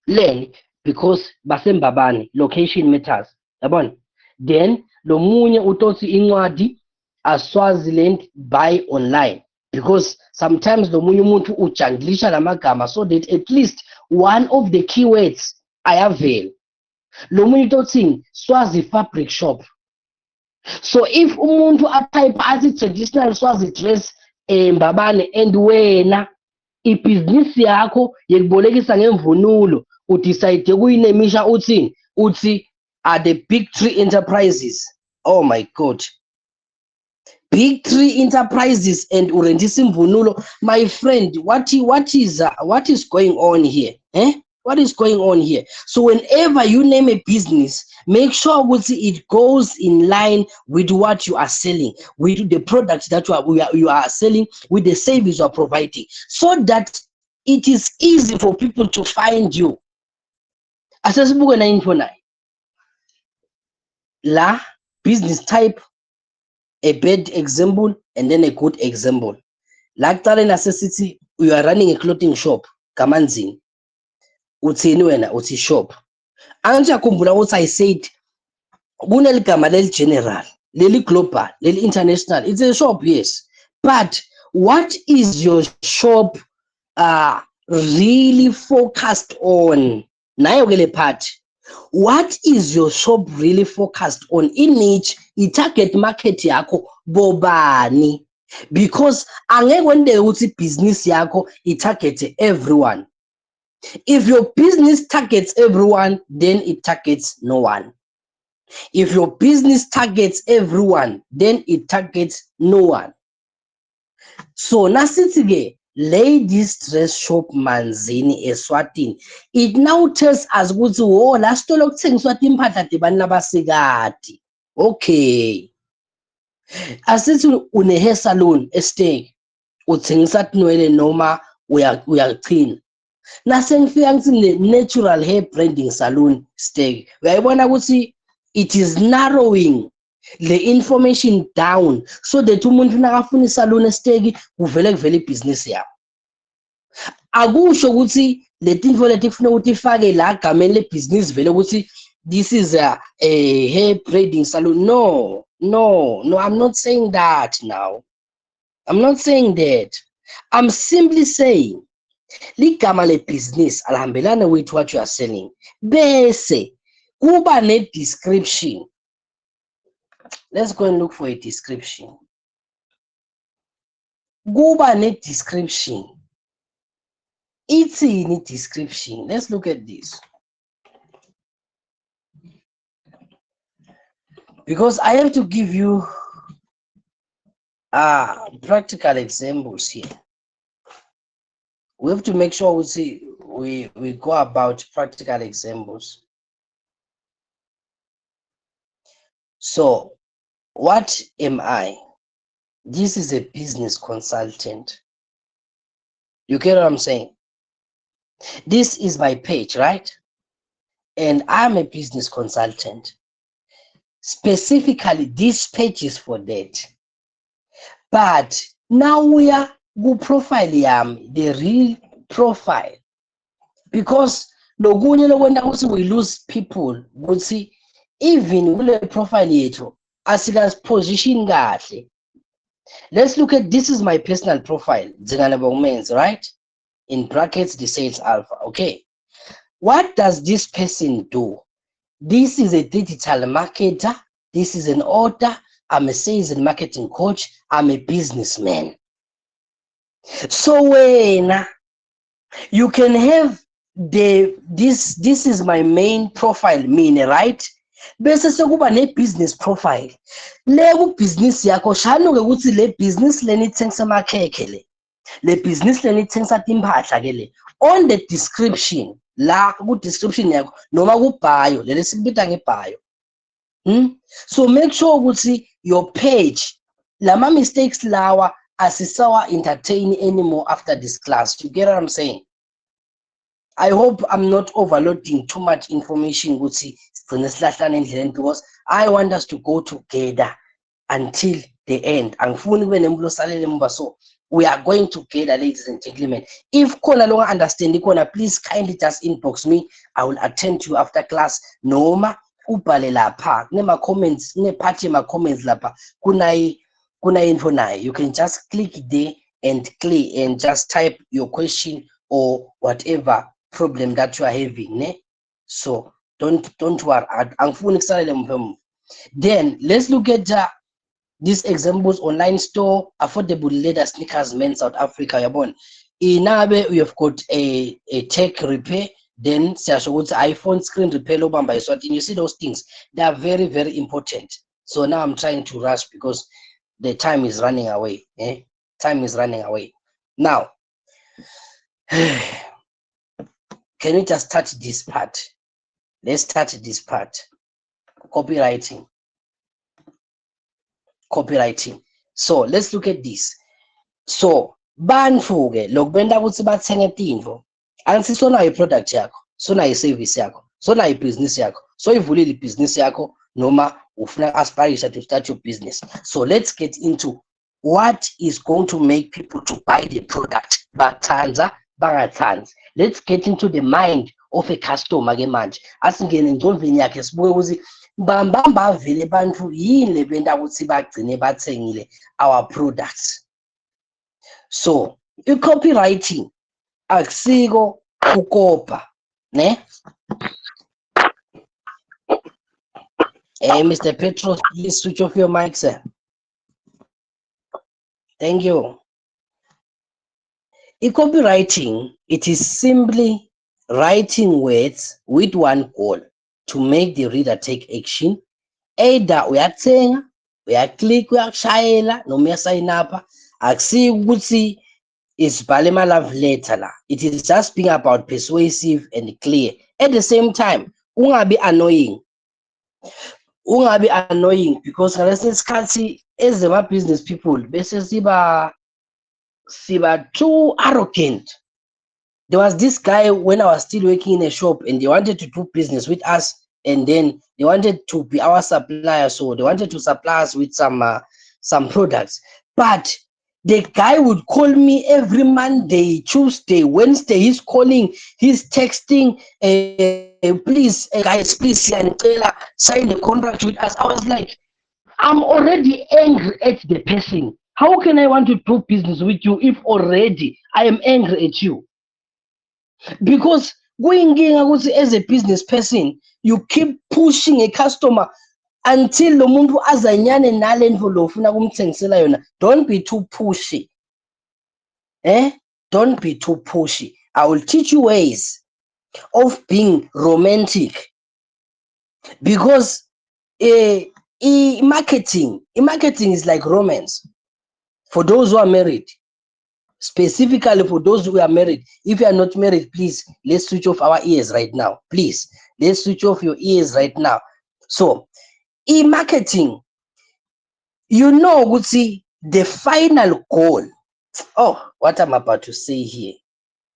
Learn because base Mbabane location matters. Yabona? Then lo munye utothi incwadi aSwaziland buy online because sometimes lo munye umuntu ujanglisha lamagama so that at least one of the keywords ayavela. Lo munye utothi Swazi fabric shop. So if umuntu atype athi traditional Swazi dress Mbabane and wena ibhizinisi yakho yekubolekisa ngemvunulo udecide ukuyinemisha uthi are the Big 3 enterprises. Oh my God. Big 3 enterprises and urentisa imvunulo. My friend, what is going on here? What is going on here? So whenever you name a business, make sure it goes in line with what you are selling, with the products that you are selling, with the service you are providing, so that it is easy for people to find you. Asesibuke na info na la business type, a bad example and then a good example. Like Talen Assessity, you are running a clothing shop, Kamanzin. Uthini wena uthi shop. Angiyakhumbula what I said, kuneligama leli general, leli global, leli international. It's a shop, yes. But what is your shop really focused on? Nayo kele part. What is your shop really focused on? In niche, i-target market yakho bobani? Because angeke wende uthi business yakho i-target everyone. If your business targets everyone, then it targets no one. If your business targets everyone, then it targets no one. So nasithi-ke ladies dress shop Manzini Eswatini, it now tells us ukuthi oh la sitolo kuthengiswa impahla debani labasikati. Okay, asithi une hair salon esiteki uthengisa tinwele noma uyachina. Nasengifika ngithi natural hair branding salon stake, uyayibona ukuthi it is narrowing the information down so that umuntu nakafuna isalon esiteki kuvele ibhizinisi yakho. Akusho ukuthi letinfo leti kufuna ukuthi ifake la gameni lebhizinisi vele ukuthi this is a hair braiding salon. No, I'm not saying that now. I'm not saying that. I'm simply saying ligama lebhizinisi alihambelana with what you are selling. Bese kuba ne description. Let's go and look for a description. Kuba ne description. It's in the description. Let's look at this. Because I have to give you Practical examples here. We have to make sure we go about practical examples. So what am I? This is a business consultant. You get what I'm saying? This is my page, right? And I'm a business consultant. Specifically, this page is for that. But now we are go profile the real profile. Because lokunye lokwenda ukuthi we lose people ukuthi even kule profile yethu asika-position kahle. Let's look at, this is my personal profile, Dzingane Bongmens, right? In brackets, the sales alpha. Okay. What does this person do? This is a digital marketer. This is an author. I'm a sales and marketing coach. I'm a businessman. So when you can have this is my main profile, mean, right? Bese sekuba ne business profile. Le business yakho shano ukuthi le business leni ithengisa amakhekhe le business leni ithengisa impahla ke le. On the description, la ku description yakho noma ku bio, leli sikubita nge bio. So make sure ukuthi your page lama mistakes lawa asisawa entertain anymore after this class. You get what I'm saying? I hope I'm not overloading too much information because I want us to go together until the end. So we are going together, ladies and gentlemen. If Kona longer understand Kona, please kindly just inbox me. I will attend to you after class. Noma ubale lapha nema comments ne party ma comments lapha kuna info nayo. You can just click there and click and just type your question or whatever problem that you are having, ne? So don't worry. Then let's look at these examples. Online store, affordable leather sneakers, men South Africa. In Abe, we have got a tech repair. Then iPhone screen repair. You see those things, they are very, very important. So now I'm trying to rush because the time is running away. Time is running away. Now can we just touch this part? Let's touch this part. Copywriting. So let's look at this. So bantu ke lokubenda ukuthi bathenge tinto angisisona i-product yakho, sona i-service yakho, sona i-business yakho. So ivulile i-business yakho noma ufuna aspire to start your business. So let's get into what is going to make people to buy the product. Bathanza bangathanzi. Let's get into the mind of a customer ke manje. Asingene engqondweni yakhe sibuke ukuthi bambamba vele bantu yini lebenda ukuthi bagcine bathengile our products. So i-copywriting akusiko ukopa, ne? Hey, Mr. Petros, please switch off your mic, sir. Thank you. Copywriting, it is simply writing words with one goal, to make the reader take action. Either uyathenga, uyaclick, uyashayela, noma uyasayina apha. Akusiyo ukuthi isibhale ama love letter la. It is just being about persuasive and clear. At the same time, ungabi annoying. Because ngalesi sikhathi as a business people bese siba too arrogant. There was this guy when I was still working in a shop and they wanted to do business with us, and then they wanted to be our supplier, so they wanted to supply us with some products. But the guy would call me every Monday, Tuesday, Wednesday. He's calling, he's texting, please, guys, please sign the contract with us. I was like, I'm already angry at the person. How can I want to do business with you if already I am angry at you? Because going as a business person, you keep pushing a customer until lo muntu azanyane nale nto lo ufuna kumthengisela yona. Don't be too pushy. Don't be too pushy. I will teach you ways of being romantic, because marketing is like romance. For those who are married, specifically for those who are married, if you are not married, please, let's switch off our ears right now. Please, let's switch off your ears right now. So, e-marketing, you know, would see the final goal. Oh, what I'm about to say here.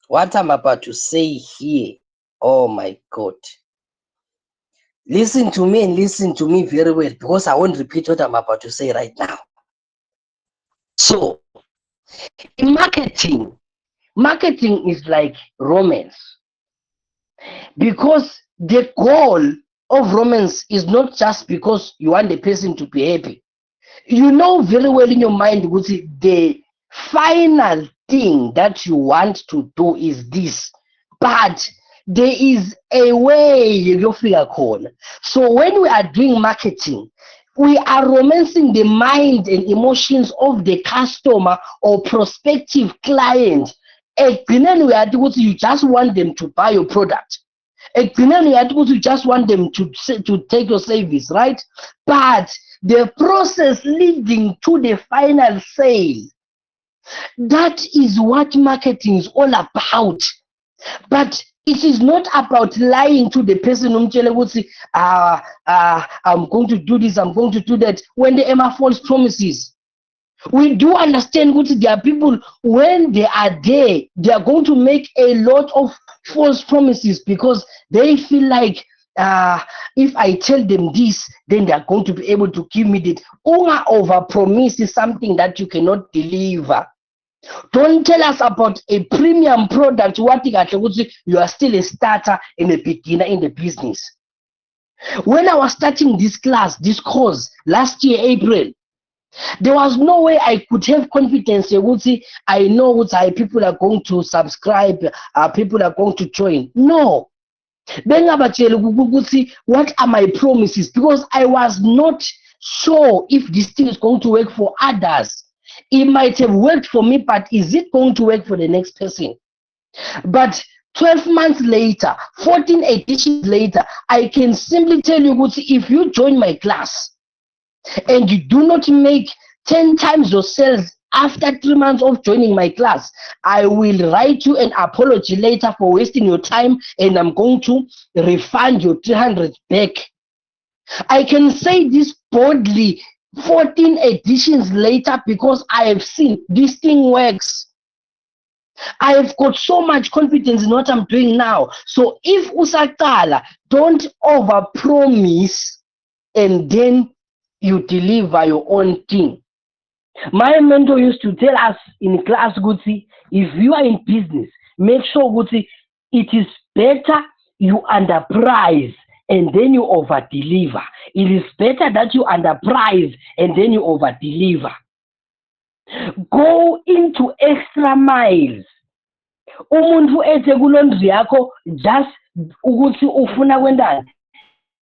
What I'm about to say here. Oh my God. Listen to me and listen to me very well, because I won't repeat what I'm about to say right now. So, in marketing is like romance, because the goal of romance is not just because you want the person to be happy. You know very well in your mind, the final thing that you want to do is this, but there is a way you figure call. So when we are doing marketing, we are romancing the mind and emotions of the customer or prospective client. You just want them to buy your product. You just want them to take your service, right? But the process leading to the final sale, that is what marketing is all about. But it is not about lying to the person I'm going to do this, I'm going to do that, when they are false promises. We do understand that there are people, when they are there, they are going to make a lot of false promises because they feel like if I tell them this, then they are going to be able to give me that. Over promise is something that you cannot deliver. Don't tell us about a premium product. What you are still a starter and a beginner in the business. When I was starting this course last year, April, there was no way I could have confidence. I know what people are going to subscribe, people are going to join. No. What are my promises? Because I was not sure if this thing is going to work for others. It might have worked for me, but is it going to work for the next person? But 12 months later, 14 editions later, I can simply tell you, if you join my class and you do not make 10 times your sales after 3 months of joining my class, I will write you an apology later for wasting your time, and I'm going to refund your 300 back. I can say this boldly 14 editions later because I have seen this thing works. I have got so much confidence in what I'm doing now. So if usaqala, don't overpromise and then you deliver your own thing. My mentor used to tell us in class, Gutsi, if you are in business, make sure, Gutsi, it is better you underprice and then you over-deliver. It is better that you underprice and then you over-deliver. Go into extra miles. Umuntu ethe kulondri yakho just ukuthi ufuna kwendani.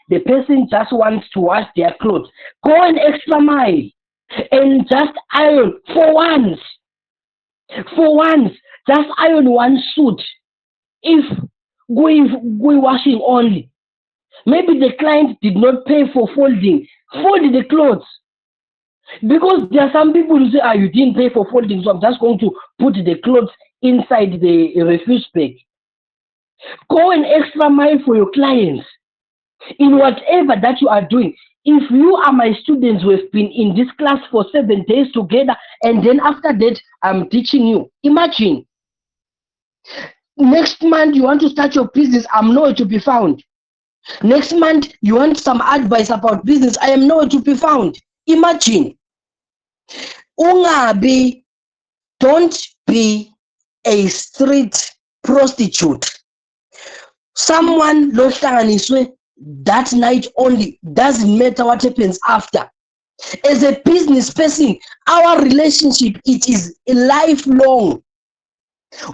The person just wants to wash their clothes. Go an extra mile and just iron for once. For once, just iron one suit. If we washing only, maybe the client did not pay for folding. Fold the clothes. Because there are some people who say, you didn't pay for folding, so I'm just going to put the clothes inside the refuse bag. Go an extra mile for your clients in whatever that you are doing. If you are my students who have been in this class for 7 days together, and then after that, I'm teaching you. Imagine, next month you want to start your business, I'm nowhere to be found. Next month you want some advice about business, I am nowhere to be found. Imagine. Don't be a street prostitute. Someone lohlanganiswe that night only, doesn't matter what happens after. As a business person, our relationship, it is lifelong.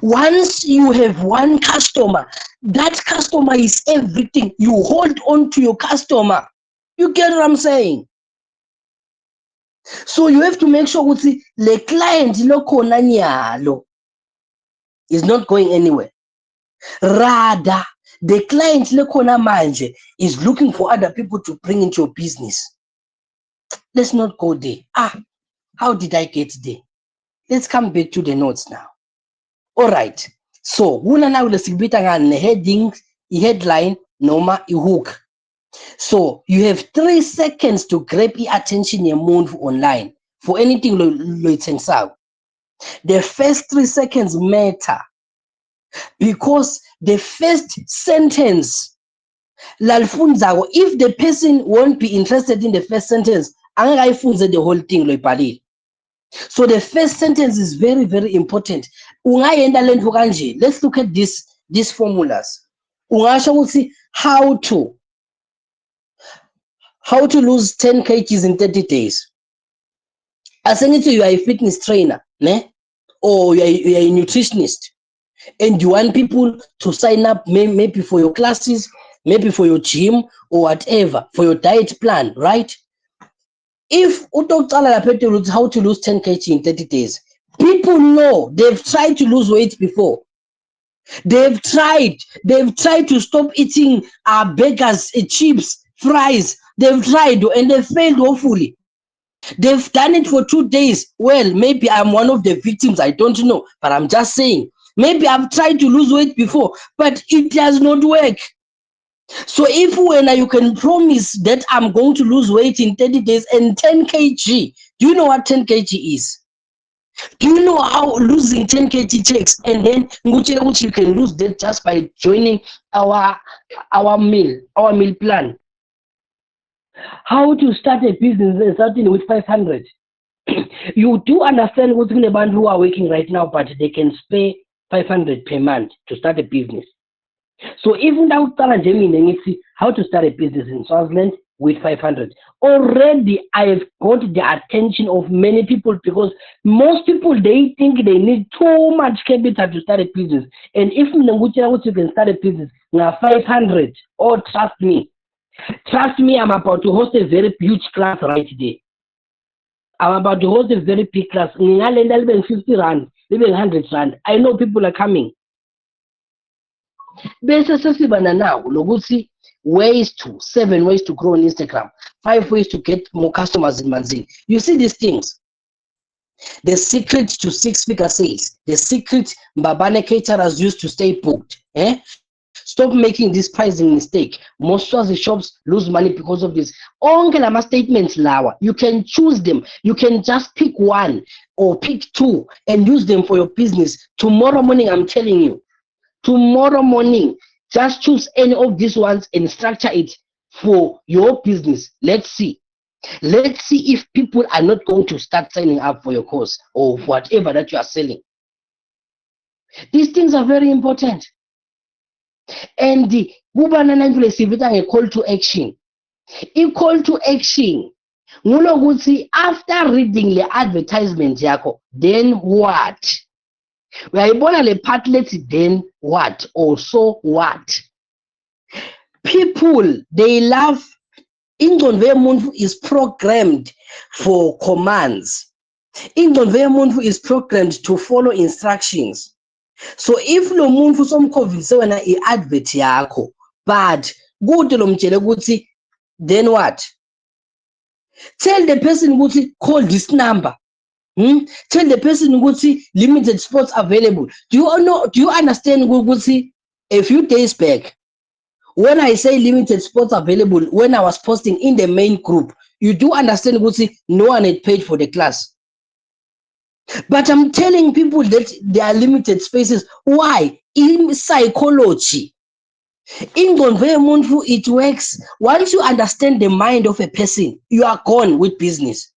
Once you have one customer, that customer is everything. You hold on to your customer. You get what I'm saying? So you have to make sure that the client is not going anywhere. Rather, the client manje is looking for other people to bring into your business. Let's not go there. How did I get there? let's come back to the notes now. All right. So, kuna na ulesikubita ngane heading, headline, noma hook. So, you have 3 seconds to grab the attention yomuntu online for anything lo. The first 3 seconds matter because the first sentence lalfunzayo, if the person won't be interested in the first sentence, angakayifunze the whole thing loyibhalile. So the first sentence is very, very important. Ungayenda lento kanje. Let's look at these formulas. Ungasho ukuthi how to lose 10 kgs in 30 days. Asengithi you are a fitness trainer, ne? Or you are a nutritionist, and you want people to sign up maybe for your classes, maybe for your gym or whatever, for your diet plan, right? If how to lose 10 kg in 30 days, people know they've tried to lose weight before. They've tried to stop eating burgers, chips, fries. They've tried and they failed woefully. They've done it for 2 days. Well, maybe I'm one of the victims, I don't know, but I'm just saying, maybe I've tried to lose weight before, but it does not work. So if when you can promise that I'm going to lose weight in 30 days and 10 kg, do you know what 10 kg is? Do you know how losing 10 kg takes? And then you can lose that just by joining our meal plan. How to start a business starting with 500. You do understand what's going on who are working right now, but they can spare 500 per month to start a business. So even now, how to start a business in Swaziland with 500. Already, I've got the attention of many people because most people, they think they need too much capital to start a business. And if you can start a business, now 500, oh, trust me, I'm about to host a very huge class right there. I'm about to host a very big class. 50 rand, even 100 rand. I know people are coming. Bese sesibana now lokuthi 7 ways to grow on Instagram, 5 ways to get more customers in Manzini. You see these things. The secret to 6-figure sales, the secret Mbabane caterers used to stay booked. Stop making this pricing mistake. Most of the shops lose money because of this. Onke lama statements lawa, you can choose them. You can just pick 1 or pick 2 and use them for your business. Tomorrow morning, I'm telling you. Tomorrow morning, just choose any of these ones and structure it for your business. Let's see if people are not going to start signing up for your course or whatever that you are selling. These things are very important. And the a call to action. A call to action. After reading the advertisement, then what? Uyayibona le partlet, then what? Also what? People, they love ingqondo yomuntu is programmed for commands. Ingqondo yomuntu is programmed to follow instructions. So if lo muntu somkhombise wena i-advert yakho but kude lo mtshele ukuthi then what? Tell the person ukuthi call this number. Tell the person ukuthi limited spots available. Do you understand ukuthi a few days back when I say limited spots available, when I was posting in the main group, you do understand ukuthi no one had paid for the class. But I'm telling people that there are limited spaces. Why? In psychology, it works. Once you understand the mind of a person, you are gone with business.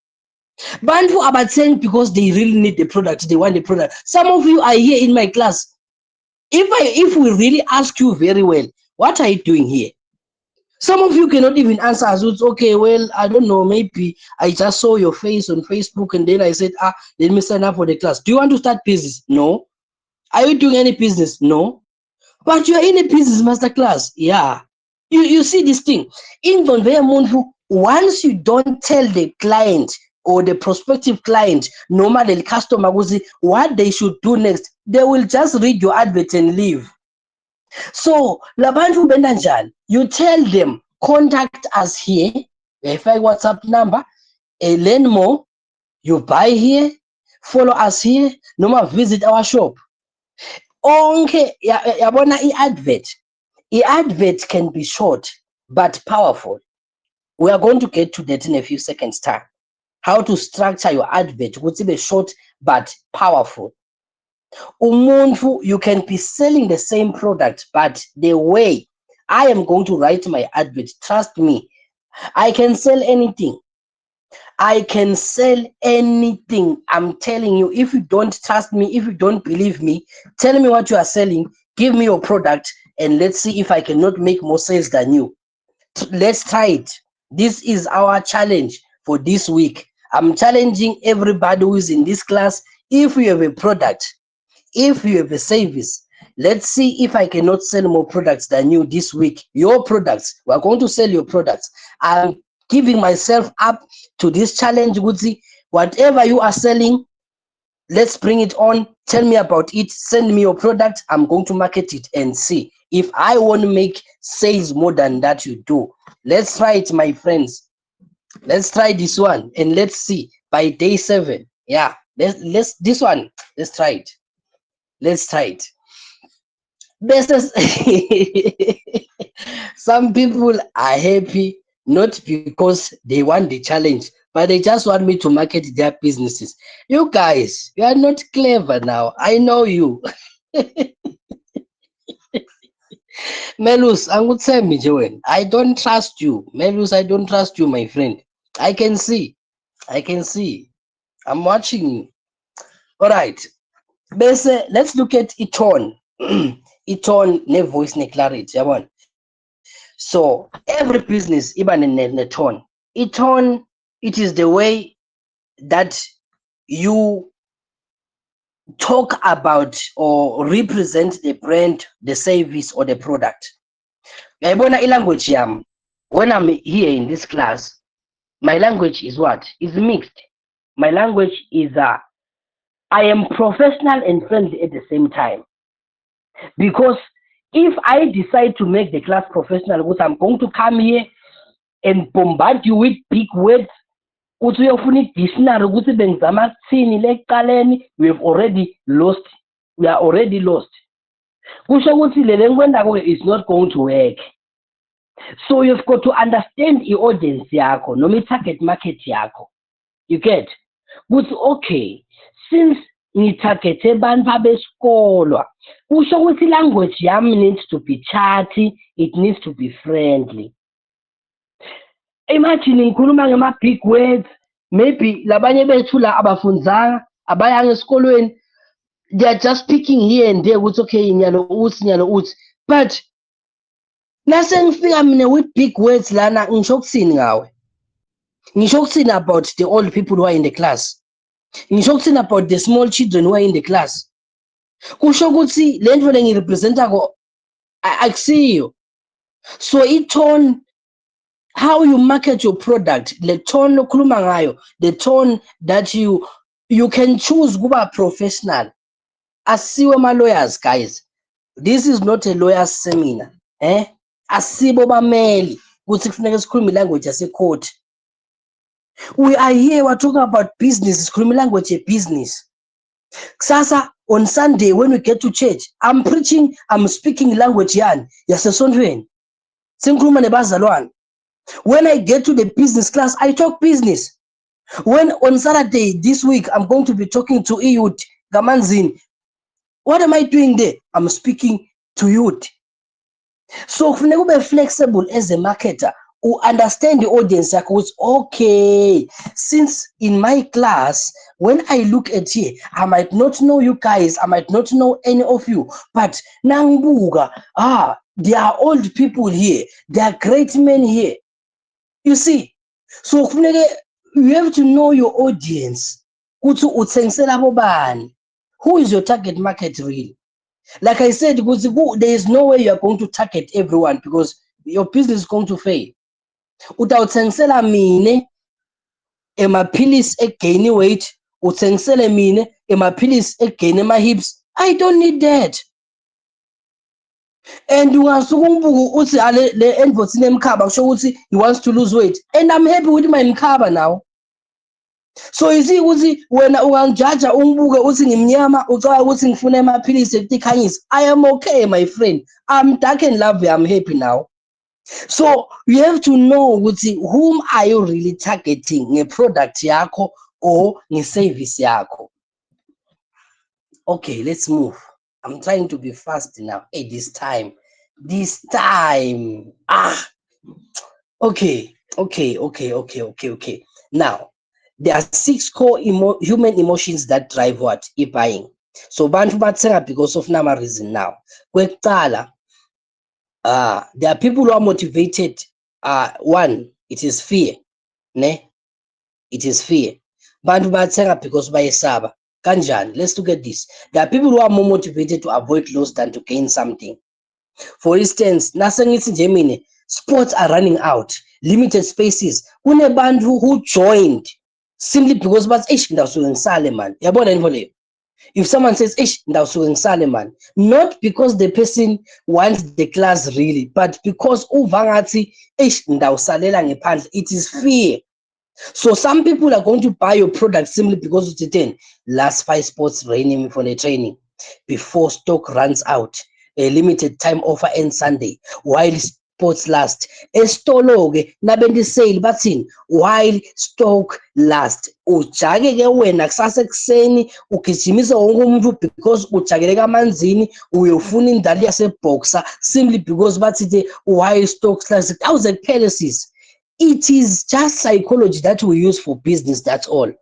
Bantu are saying because they really need the product, they want the product. Some of you are here in my class. If we really ask you very well, what are you doing here? Some of you cannot even answer us. It's okay, well, I don't know, maybe I just saw your face on Facebook and then I said, let me sign up for the class. Do you want to start business? No. Are you doing any business? No. But you are in a business masterclass. Yeah. You see this thing. Once you don't tell the client or the prospective client, normally the customer will see what they should do next, they will just read your advert and leave. So, labantu bendanjani, you tell them, contact us here, verify WhatsApp number, learn more, you buy here, follow us here noma visit our shop. Onke yabona i-advert can be short but powerful. We are going to get to that in a few seconds time. How to structure your advert ukuthi be short but powerful. Umuntu, you can be selling the same product, but the way I am going to write my advert, trust me, I can sell anything. I can sell anything. I'm telling you, if you don't trust me, if you don't believe me, tell me what you are selling, give me your product, and let's see if I cannot make more sales than you. Let's try it. This is our challenge for this week. I'm challenging everybody who is in this class. If you have a product, if you have a service, let's see if I cannot sell more products than you this week. Your products, we're going to sell your products. I'm giving myself up to this challenge, Guzi. Whatever you are selling, let's bring it on. Tell me about it. Send me your product. I'm going to market it and see if I want to make sales more than that you do. Let's try it, my friends. Let's try this one and let's see by day 7. Yeah, let's this one. Let's try it. Let's try it. Some people are happy not because they want the challenge, but they just want me to market their businesses. You guys, you are not clever now. I know you. Melus, angikuthembi nje wena. I don't trust you. Melus, I don't trust you, my friend. I can see. I can see. I'm watching you. All right. Bese, let's look at i-tone. I-tone ne-voice ne-clarity, yabona. So every business, even in the tone, it is the way that you talk about or represent the brand, the service, or the product. Yayibona i-language yami, when I'm here in this class, my language is what? Is mixed. My language is I am professional and friendly at the same time. Because if I decide to make the class professional, I'm going to come here and bombard you with big words, we have already lost. We are already lost. It's not going to work. So you've got to understand the audience yako, no target market yako. You get? But okay, since ngitargete abantu abesikolo, kusho ukuthi language yami needs to be chatty, it needs to be friendly. Imagine ngikhuluma ngama big words, maybe labanye bethu la abafundzanga, abayanga esikolweni, they are just speaking here and there ukuthi okay nyalo uthi, but nase ngifika mina with big words lana ngisho ukuthini ngawe? Ngisho ukuthini about the old people who are in the class? Ngisho ukuthini about the small children who are in the class? Kusho ukuthi le nto le ngirepresentako akusiyo. So i-tone, how you market your product, the tone okhuluma ngayo, the tone that you can choose kuba professional. Asiwe ma lawyers, guys. This is not a lawyer's seminar. Asibo bameli ukuthi kufuneka sikhulume language yase-court. We are here, we're talking about business, sikhuluma language ye business. Kusasa on Sunday when we get to church, I'm preaching, I'm speaking language yani yasesontweni. Sengikhuluma nebazalwane. When I get to the business class, I talk business. When on Saturday this week, I'm going to be talking to youth, Gamanzin. What am I doing there? I'm speaking to youth. So kufuneka ube flexible as a marketer, who understand the audience. Okay, since in my class, when I look at here, I might not know you guys, I might not know any of you, but Nanguga, there are old people here, there are great men here. You see, so you have to know your audience. Who is your target market really? Like I said, there is no way you are going to target everyone because your business is going to fail. Utawuthengisela mine emaphilisi egain weight, uthengisele mine emaphilisi egain ama-hips. I don't need that. And ungasuka umbuku uthi le envoice inemkhaba kusho ukuthi he wants to lose weight, and I'm happy with my mkhaba now. So you see ukuthi wena ungangijaja ungibuke uthi ngimnyama ucabanga ukuthi ngifuna amaphilisi ekukhanyisa. I am okay my friend. I'm dark and lovely. I'm happy now. So you have to know ukuthi whom are you really targeting ngeproduct yakho or ngeservice yakho. Okay, let's move. I'm trying to be fast now. Hey, this time. Okay. Now, there are 6 core human emotions that drive what? E-buying. So bantu bathenga because of nama reason now. Kwekuqala, there are people who are motivated. One, it is fear. Ne? It is fear. Bantu bathenga because bayesaba. Kanjani? Let's look at this. There are people who are more motivated to avoid loss than to gain something. For instance, nasengithi nje mina sports are running out, limited spaces. Kunebantu who joined simply because bathi eish ngidawusuke ngisale man. Yabona info leyo. If someone says eish ngidawusuke ngisale man, not because the person wants the class really, but because uva ngathi eish ngidawusalela ngephandle, it is fear. So some people are going to buy your product simply because it's 10 last 5 spots reigning for the training before stock runs out. A limited time offer ends Sunday while spots last. Estolo ke nabendi sale bathini while stock last. Ujake ke wena kusasa ekseni ugijimisa wonke umuntu because ujakele kamanzini uyofuna indali yaseboxer simply because bathi while stock last. Awuze kuphele sis. It is just psychology that we use for business, that's all.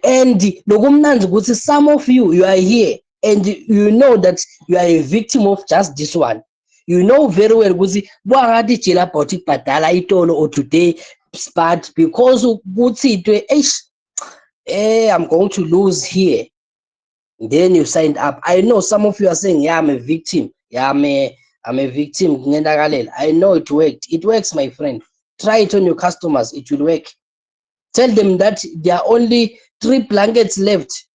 And lokumnandi ukuthi some of you are here and you know that you are a victim of just this one. You know very well ukuthi bwangathi tshela about ibhadala itolo or today, but because ukuthi I'm going to lose here, then you signed up. I know some of you are saying, yeah, I'm a victim. Yeah, I'm a victim. I know it worked. It works, my friend. Try it on your customers. It will work. Tell them that there are only 3 blankets left.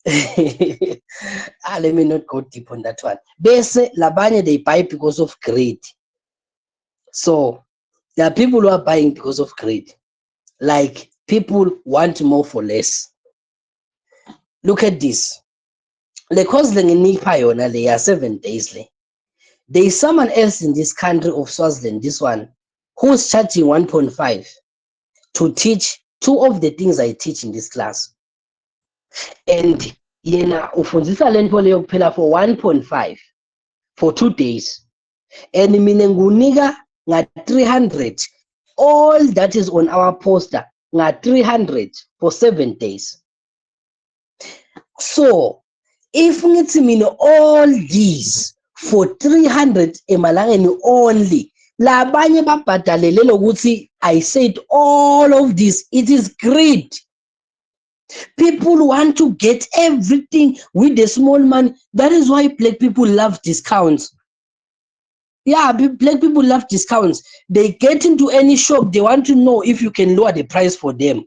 Let me not go deep on that one. Bese labanye they buy because of greed. So there are people who are buying because of greed. Like people want more for less. Look at this. Because they are 7 days. There is someone else in this country of Swaziland, this one, who's charging 1.5 to teach 2 of the things I teach in this class. And yena ufundisa lento leyo kuphela for 1.5 for 2 days. And mina ngunika nga 300. All that is on our poster nga 300 for 7 days. So if ngithi mina all these for 300 emalangeni only, labanye babhadalele lokuthi I said all of this, it is greed. People want to get everything with the small money. That is why black people love discounts. Yeah, black people love discounts. They get into any shop, they want to know if you can lower the price for them.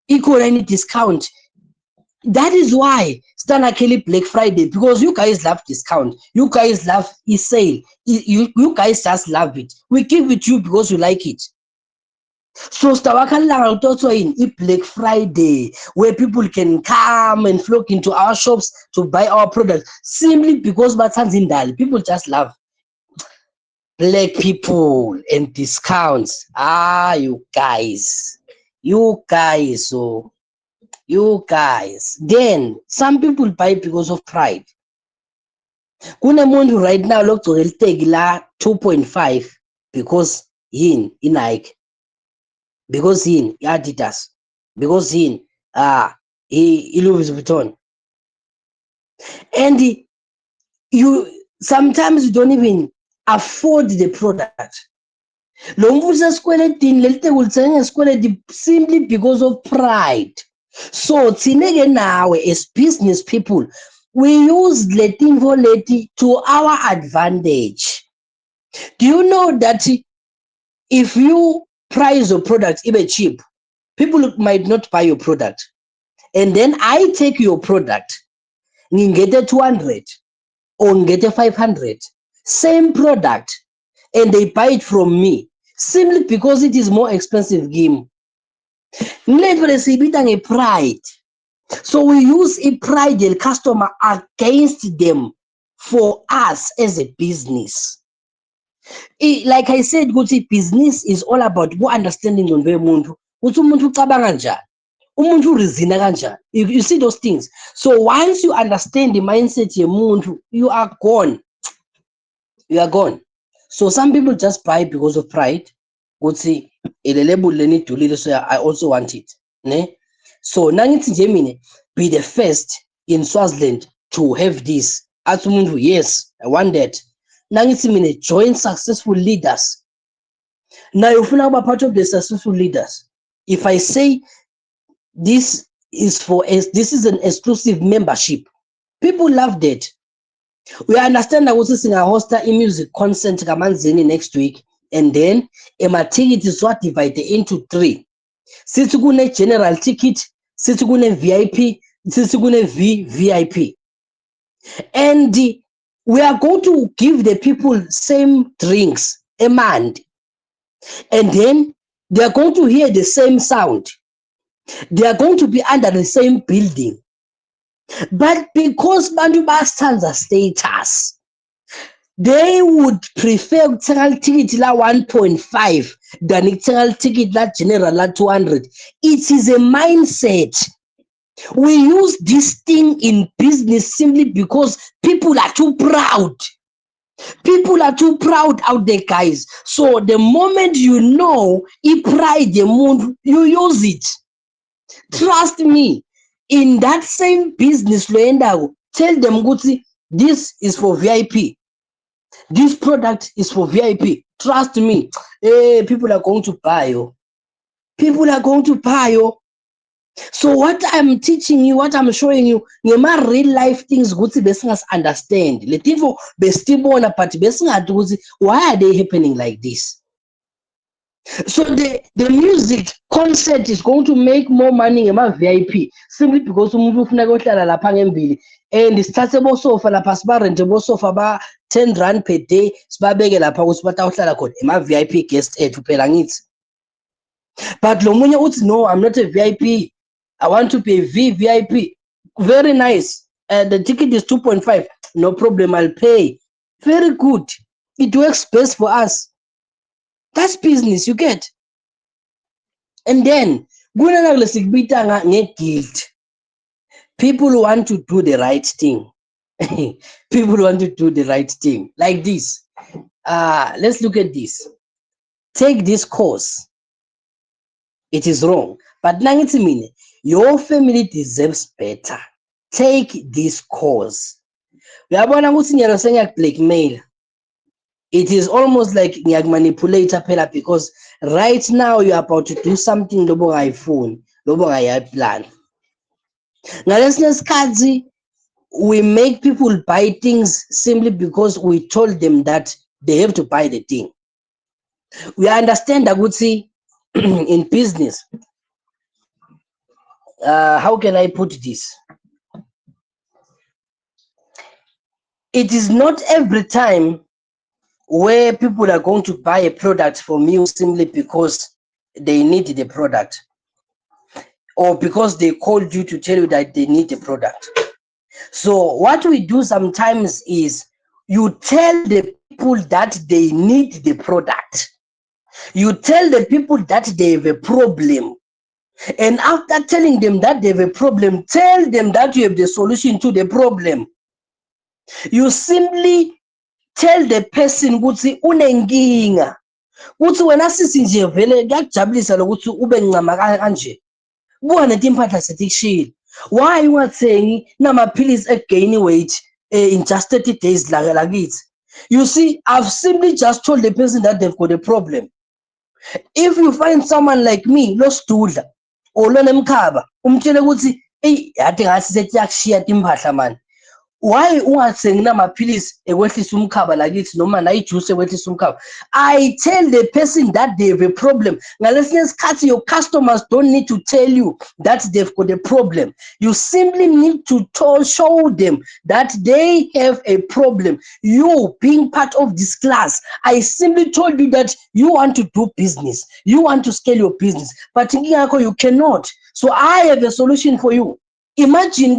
Equal any discount. That is why Stana Kelly Black Friday, because you guys love discount. You guys love sale. You guys just love it. We give it to you because you like it. So Stawakalanga also in Black Friday, where people can come and flock into our shops to buy our products simply because Batanzindal. People just love black people and discounts. You guys. You guys, then some people buy because of pride. Kunemuntu right now lokugcoka eliteki la 2.5 because Nike, because Adidas, because Louis Vuitton. And you sometimes you don't even afford the product. Lo mvusa skweletini leliteki ulithenga ngeskweleti simply because of pride. So thineke nawe as business people, we use letinvo leti to our advantage. Do you know that if you price your product even cheap, people might not buy your product, and then I take your product, ngingete 200 or ngete 500, same product, and they buy it from me simply because it is more expensive game. Ngilevele siyibita nge-pride. So we use i-pride and customer against them for us as a business. Like I said, ukuthi business is all about understanding ingqondo yomuntu, ukuthi umuntu ucabanga kanjani, umuntu urizina kanjani. You see those things. So once you understand the mindset yomuntu, you are gone. You are gone. So some people just buy because of pride. Ukuthi ele label leni idulile, so I also want it. Ne? So nangithi nje mina be the first in Swaziland to have this. Athi umuntu, yes, I want that. Nangithi mina join successful leaders. Now you ufuna kuba part of the successful leaders. If I say this is an exclusive membership, people love that. We understand that ukuthi singahosta i-music concert kaManzini next week, and then amathikithi siwadivide into 3. Sithi kune general ticket, sithi kune VIP, sithi kune VIP. And we are going to give the people same drinks a month, and then they are going to hear the same sound. They are going to be under the same building. But because bantu bastanza status, they would prefer ukuthenga ticket la 1.5 than ukuthenga ticket la general la 200. It is a mindset. We use this thing in business simply because people are too proud. People are too proud out there, guys. So the moment you know pride the mood, you use it. Trust me. In that same business, tell them, this is for VIP. This product is for VIP. Trust me. People are going to buy you. People are going to buy you. So what I'm teaching you, what I'm showing you, my real life things besingas understand. Letifo bestibona but besingaduzi, why are they happening like this? So the music concert is going to make more money in my VIP simply because umuntu ufuna ukuhlala lapha ngembili, and sithathe bo sofa lapha sibarente bo sofa ba 10 rand per day sibabeke lapha ukuthi batawuhlala khona ema VIP guest ethu phela ngithi. But lo munye uthi no, I'm not a VIP. I want to pay VIP. Very nice. The ticket is 2.5. No problem, I'll pay. Very good. It works best for us. That's business, you get. And then, guilt. People want to do the right thing. People want to do the right thing. Like this. Let's look at this. Take this course. It is wrong. But nangiti your family deserves better. Take this course. Uyabona ukuthi ngiyarose ngiyakublackmail. It is almost like ngiyakumanipulate phela, because right now you are about to do something lobo ngayifuni, lobo ngayiplan. Ngalesinye isikhathi we make people buy things simply because we told them that they have to buy the thing. We understand ukuthi in business, how can I put this? It is not every time where people are going to buy a product from you simply because they need the product, or because they called you to tell you that they need the product. So what we do sometimes is you tell the people that they need the product. You tell the people that they have a problem. And after telling them that they have a problem, tell them that you have the solution to the problem. You simply tell the person ukuthi unenkinga, ukuthi wena sisi nje vele kuyakujabulisa lokuthi ube ncama kanje, buka netimpahla setikushile, why ungathengi namaphilisi again weight in just 30 days like it? You see, I've simply just told the person that they've got a problem. If you find someone like me losidudla or lonemkhaba umtshele ukuthi hey yathi ngathi sethi yakushiya timpahla man, why ungathengi amaphilisi ekwehlisa umkhaba lakithi noma na ijuice ekwehlisa umkhaba? I tell the person that they have a problem. Ngalesinye isikhathi your customers don't need to tell you that they've got a problem. You simply need to show them that they have a problem. You being part of this class, I simply told you that you want to do business, you want to scale your business, but you cannot. So I have a solution for you. Imagine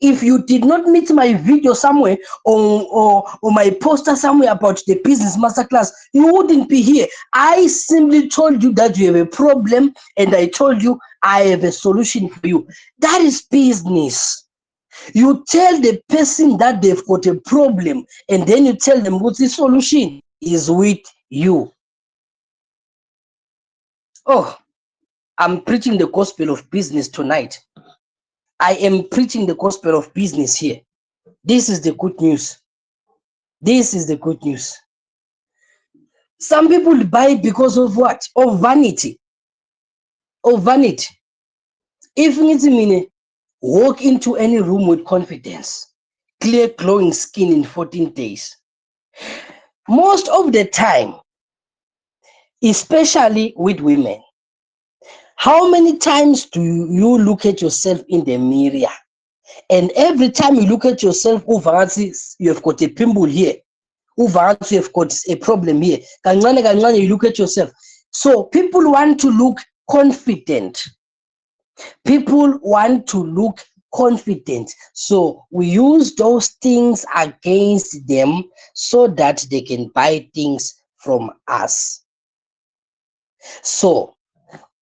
if you did not meet my video somewhere or my poster somewhere about the business masterclass, you wouldn't be here. I simply told you that you have a problem and I told you I have a solution for you. That is business. You tell the person that they've got a problem and then you tell them what the solution is with you. Oh, I'm preaching the gospel of business tonight. I am preaching the gospel of business here. This is the good news. This is the good news. Some people buy because of what? Of vanity. Of vanity. If you walk into any room with confidence, clear glowing skin in 14 days. Most of the time, especially with women, how many times do you look at yourself in the mirror? And every time you look at yourself, you have got a pimple here. You have got a problem here. You look at yourself. So people want to look confident. People want to look confident. So we use those things against them so that they can buy things from us. So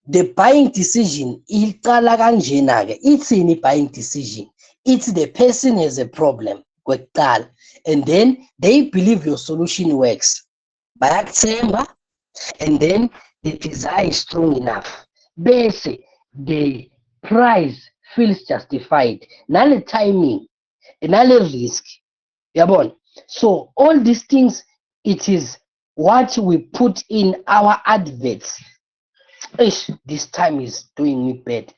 the buying decision, it's in the buying decision. It's the person has a problem, and then they believe your solution works. And then the desire is strong enough. Basically, the price feels justified. Not the timing, not the risk. So all these things, it is what we put in our adverts. This time is doing me bad.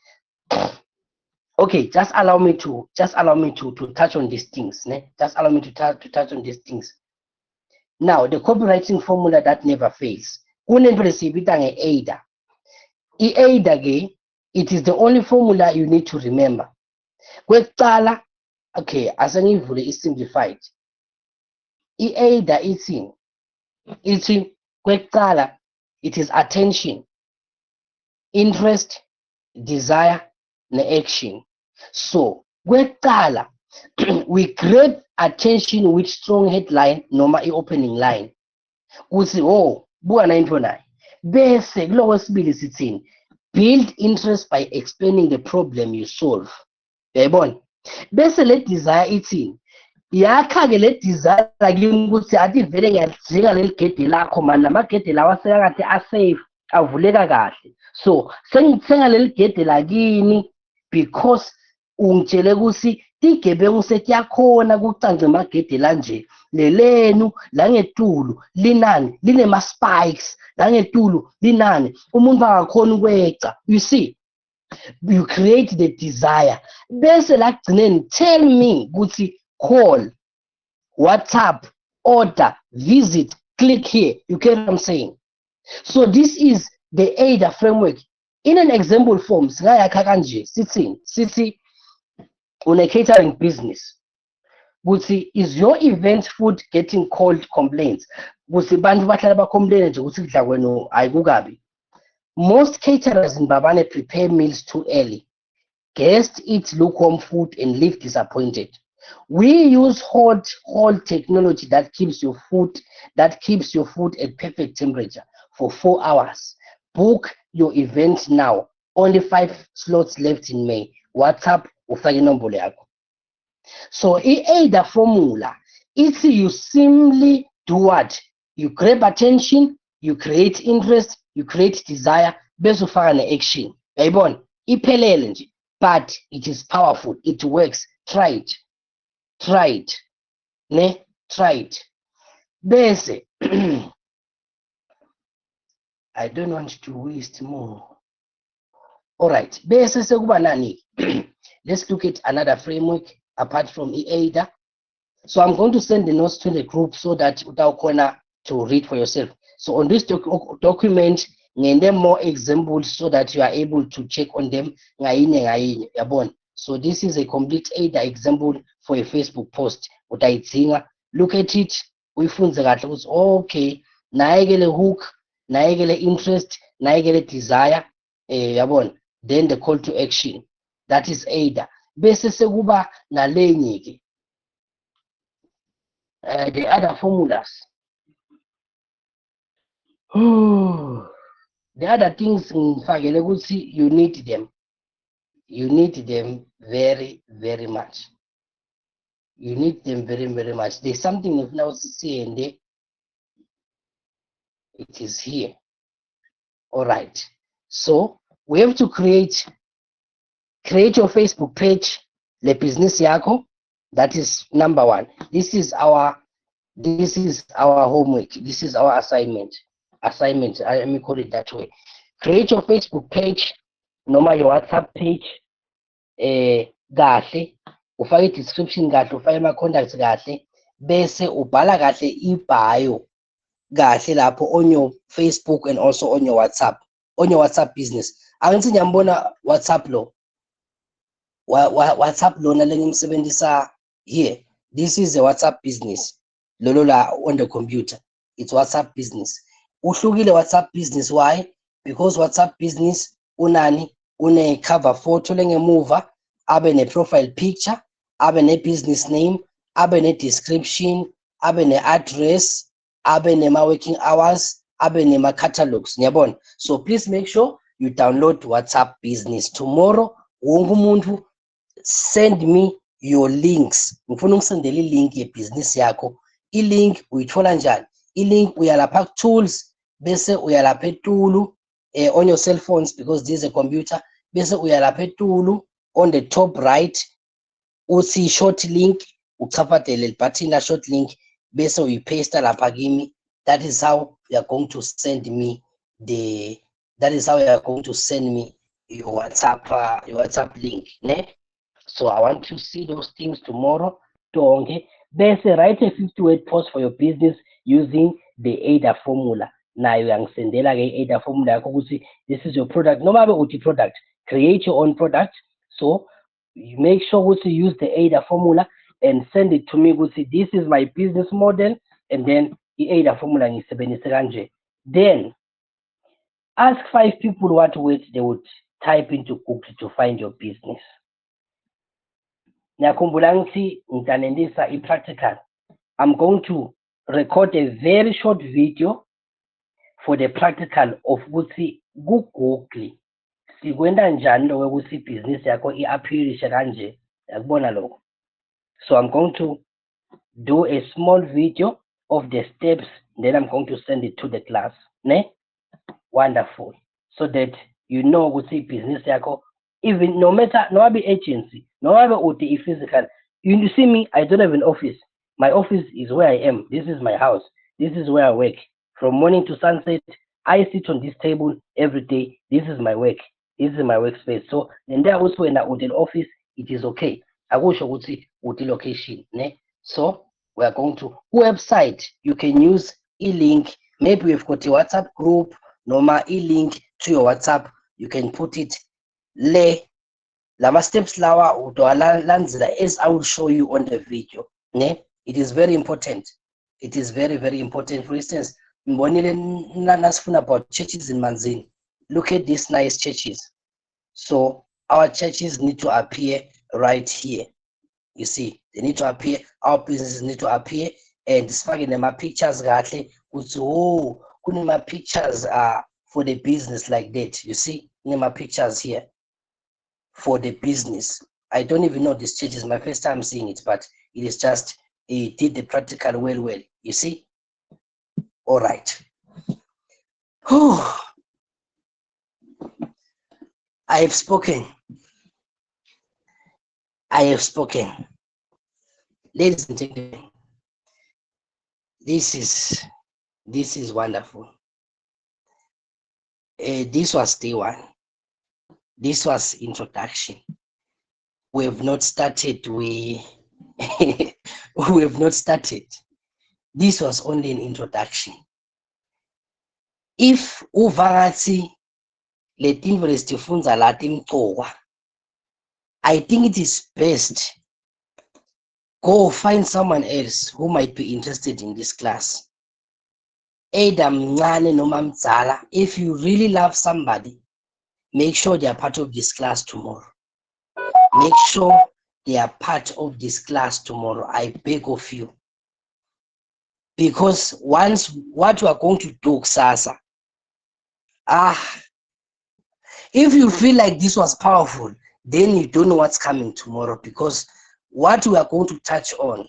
Okay, just allow me to touch on these things. Just allow me to touch on these things. Now, the copywriting formula that never fails. AIDA. AIDA, it is the only formula you need to remember. Okay, as an evil is simplified. AIDA it is attention, interest, desire, and action. So we create attention with strong headline, normal opening line. We say, oh, basic lowest sitting. Build interest by explaining the problem you solve. Bese let desire it in. Yakha let desire ukuthi athi vele ngiyajika leli gede lakho man namagede lawa sekade asafe avuleka kahle. So sengithenga leli gede lakini because ungitshele ukuthi igebengu setiyakhona kucanze amagede lanje lelenu la ngetulu linani linema spikes la ngetulu linani umuntu akakhona ukweca. You see, you create the desire bese la kugcineni tell me ukuthi call, WhatsApp, order, visit, click here. You get what I'm saying? So this is the AIDA framework. In an example form, Sitsi on a catering business. Is your event food getting cold complaints? Most caterers in Babane prepare meals too early. Guests eat lukewarm food and leave disappointed. We use hot technology that keeps your food at perfect temperature for 4 hours. Book your event now. Only 5 slots left in May. WhatsApp ufake inombolo yakho. So the formula, it's you simply do what? You grab attention, you create interest, you create desire, bese ufaka ne-action. Yayibona? Iphelele nje, but it is powerful. It works. Try it. Try it. Try it. Bese I don't want to waste more. All right. Bese sekuba nani? Let's look at another framework apart from AIDA. So I'm going to send the notes to the group so that utawukhona to read for yourself. So on this document, ngende more examples so that you are able to check on them ngayinye ngayinye, yabona. So this is a complete AIDA example for a Facebook post. Utayidzinga, look at it, uyifunze kahle ukuthi okay, naye ke le hook, naye ke le interest, naye ke le desire, yabona. Then the call to action, that is AIDA. Bese sekuba nalenye ke, the other formulas. The other things ngifakele ukuthi you need them. You need them very, very much. You need them very, very much. There's something if now see and it is here. All right. So we have to create your Facebook page, the business yako. That is number one. This is our homework. This is our assignment. Let me call it that way. Create your Facebook page, noma your WhatsApp page. Kahle, ufake description kahle, ufake ama contacts kahle, bese ubhala kahle ibio kahle lapho on your Facebook and also on your WhatsApp business. Angithi ngiyambona WhatsApp lo. WhatsApp lona lengimsebenzisa here. This is a WhatsApp business. Lolo la on the computer. It's WhatsApp business. Uhlukile WhatsApp business, why? Because WhatsApp business unani une cover photo lengemuva, abe ne profile picture, abe ne business name, abe ne description, abe ne address, abe ne ma working hours, abe ne ma catalogs, ngiyabona. So please make sure you download WhatsApp business. Tomorrow wonke umuntu send me your links. Ngifuna ungisendele link ye business yakho. I-link uyithola njani? I-link uyalapha tools bese uyalapha etulu on your cell phones because this is a computer. Bese uyalapha etulu on the top right uthi short link, uchaphatele le button la short link bese uyipaste lapha kimi. That is how you are going to send me your WhatsApp link, ne? So I want to see those things tomorrow. Donke bese write a 50-word post for your business using the AIDA formula. Nayo yangisendela ke AIDA formula yakho ukuthi this is your product. Noma be uthi product, create your own product. So you make sure ukuthi you use the AIDA formula and send it to me ukuthi this is my business model, and then the AIDA formula ngisebenzise kanje. Then ask 5 people what words they would type into Google to find your business. Ngiyakhumbula ngithi ngitanendisa i-practical. I'm going to record a very short video for the practical of ukuthi ku-Google sikwenda njani lokho ukuthi ibhizinisi yakho i-appearishe kanje, yakubona lokho. So I'm going to do a small video of the steps, then I'm going to send it to the class, ne? Wonderful. So that you know ukuthi ibhizinisi yakho, even no matter no be agency, no matter uti physical. You see me, I don't have an office. My office is where I am. This is my house. This is where I work. From morning to sunset, I sit on this table every day. This is my work. This is my workspace. So then there also in the office, it is okay. I go show you the location. Ne? So we are going to website. You can use e-link. Maybe we've got a WhatsApp group. Normal e-link to your WhatsApp. You can put it le lama steps lawa utolanzela as I will show you on the video. Ne? It is very important. It is very, very important. For instance, mbonile nasifuna about churches in Manzini. Look at these nice churches. So our churches need to appear right here. You see, they need to appear. Our businesses need to appear. And sifake nema pictures kahle ukuthi oh kunema pictures for the business like that. You see, nema pictures here for the business. I don't even know this church is my first time seeing it, but it is just it did the practical well. You see? All right. I have spoken. Ladies and gentlemen, this is wonderful. This was day one. This was introduction. We have not started. We we have not started. This was only an introduction. If uvagathi letinto lesitifunza la timcoka, I think it is best go find someone else who might be interested in this class. Either mncane noma mdzala. If you really love somebody, make sure they are part of this class tomorrow. Make sure they are part of this class tomorrow. I beg of you. Because once what you are going to do, kusasa, if you feel like this was powerful, then you don't know what's coming tomorrow, because what we are going to touch on,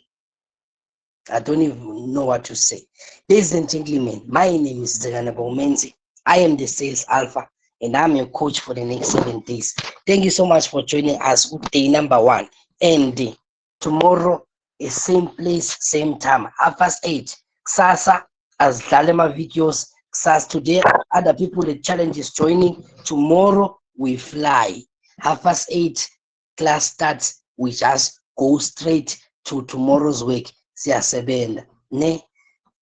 I don't even know what to say. Ladies and gentlemen, my name is Zeganebo Menzi. I am the Sales Alpha, and I'm your coach for the next 7 days. Thank you so much for joining us with day number 1. And tomorrow is same place, same time, 8:30. Kusasa, as Dalema videos. Kusasa today, other people, the challenge is joining. Tomorrow we fly. 8:30, class starts. We just go straight to tomorrow's work. Siyasebenta. Ne?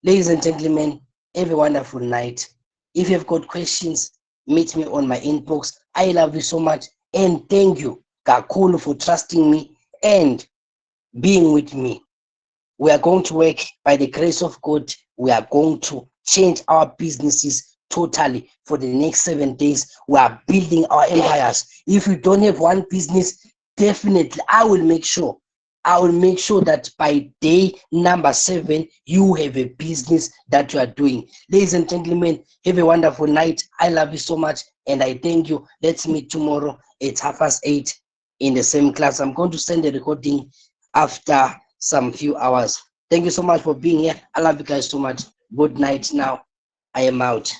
Ladies and gentlemen, have a wonderful night. If you've got questions, meet me on my inbox. I love you so much, and thank you, Kakulu, for trusting me and being with me. We are going to work by the grace of God. We are going to change our businesses totally for the next 7 days. We are building our empires. If you don't have one business, definitely I will make sure that by day number 7, you have a business that you are doing. Ladies and gentlemen, have a wonderful night. I love you so much, and I thank you. Let's meet tomorrow at 8:30 in the same class. I'm going to send the recording after some few hours. Thank you so much for being here. I love you guys so much. Good night now. I am out.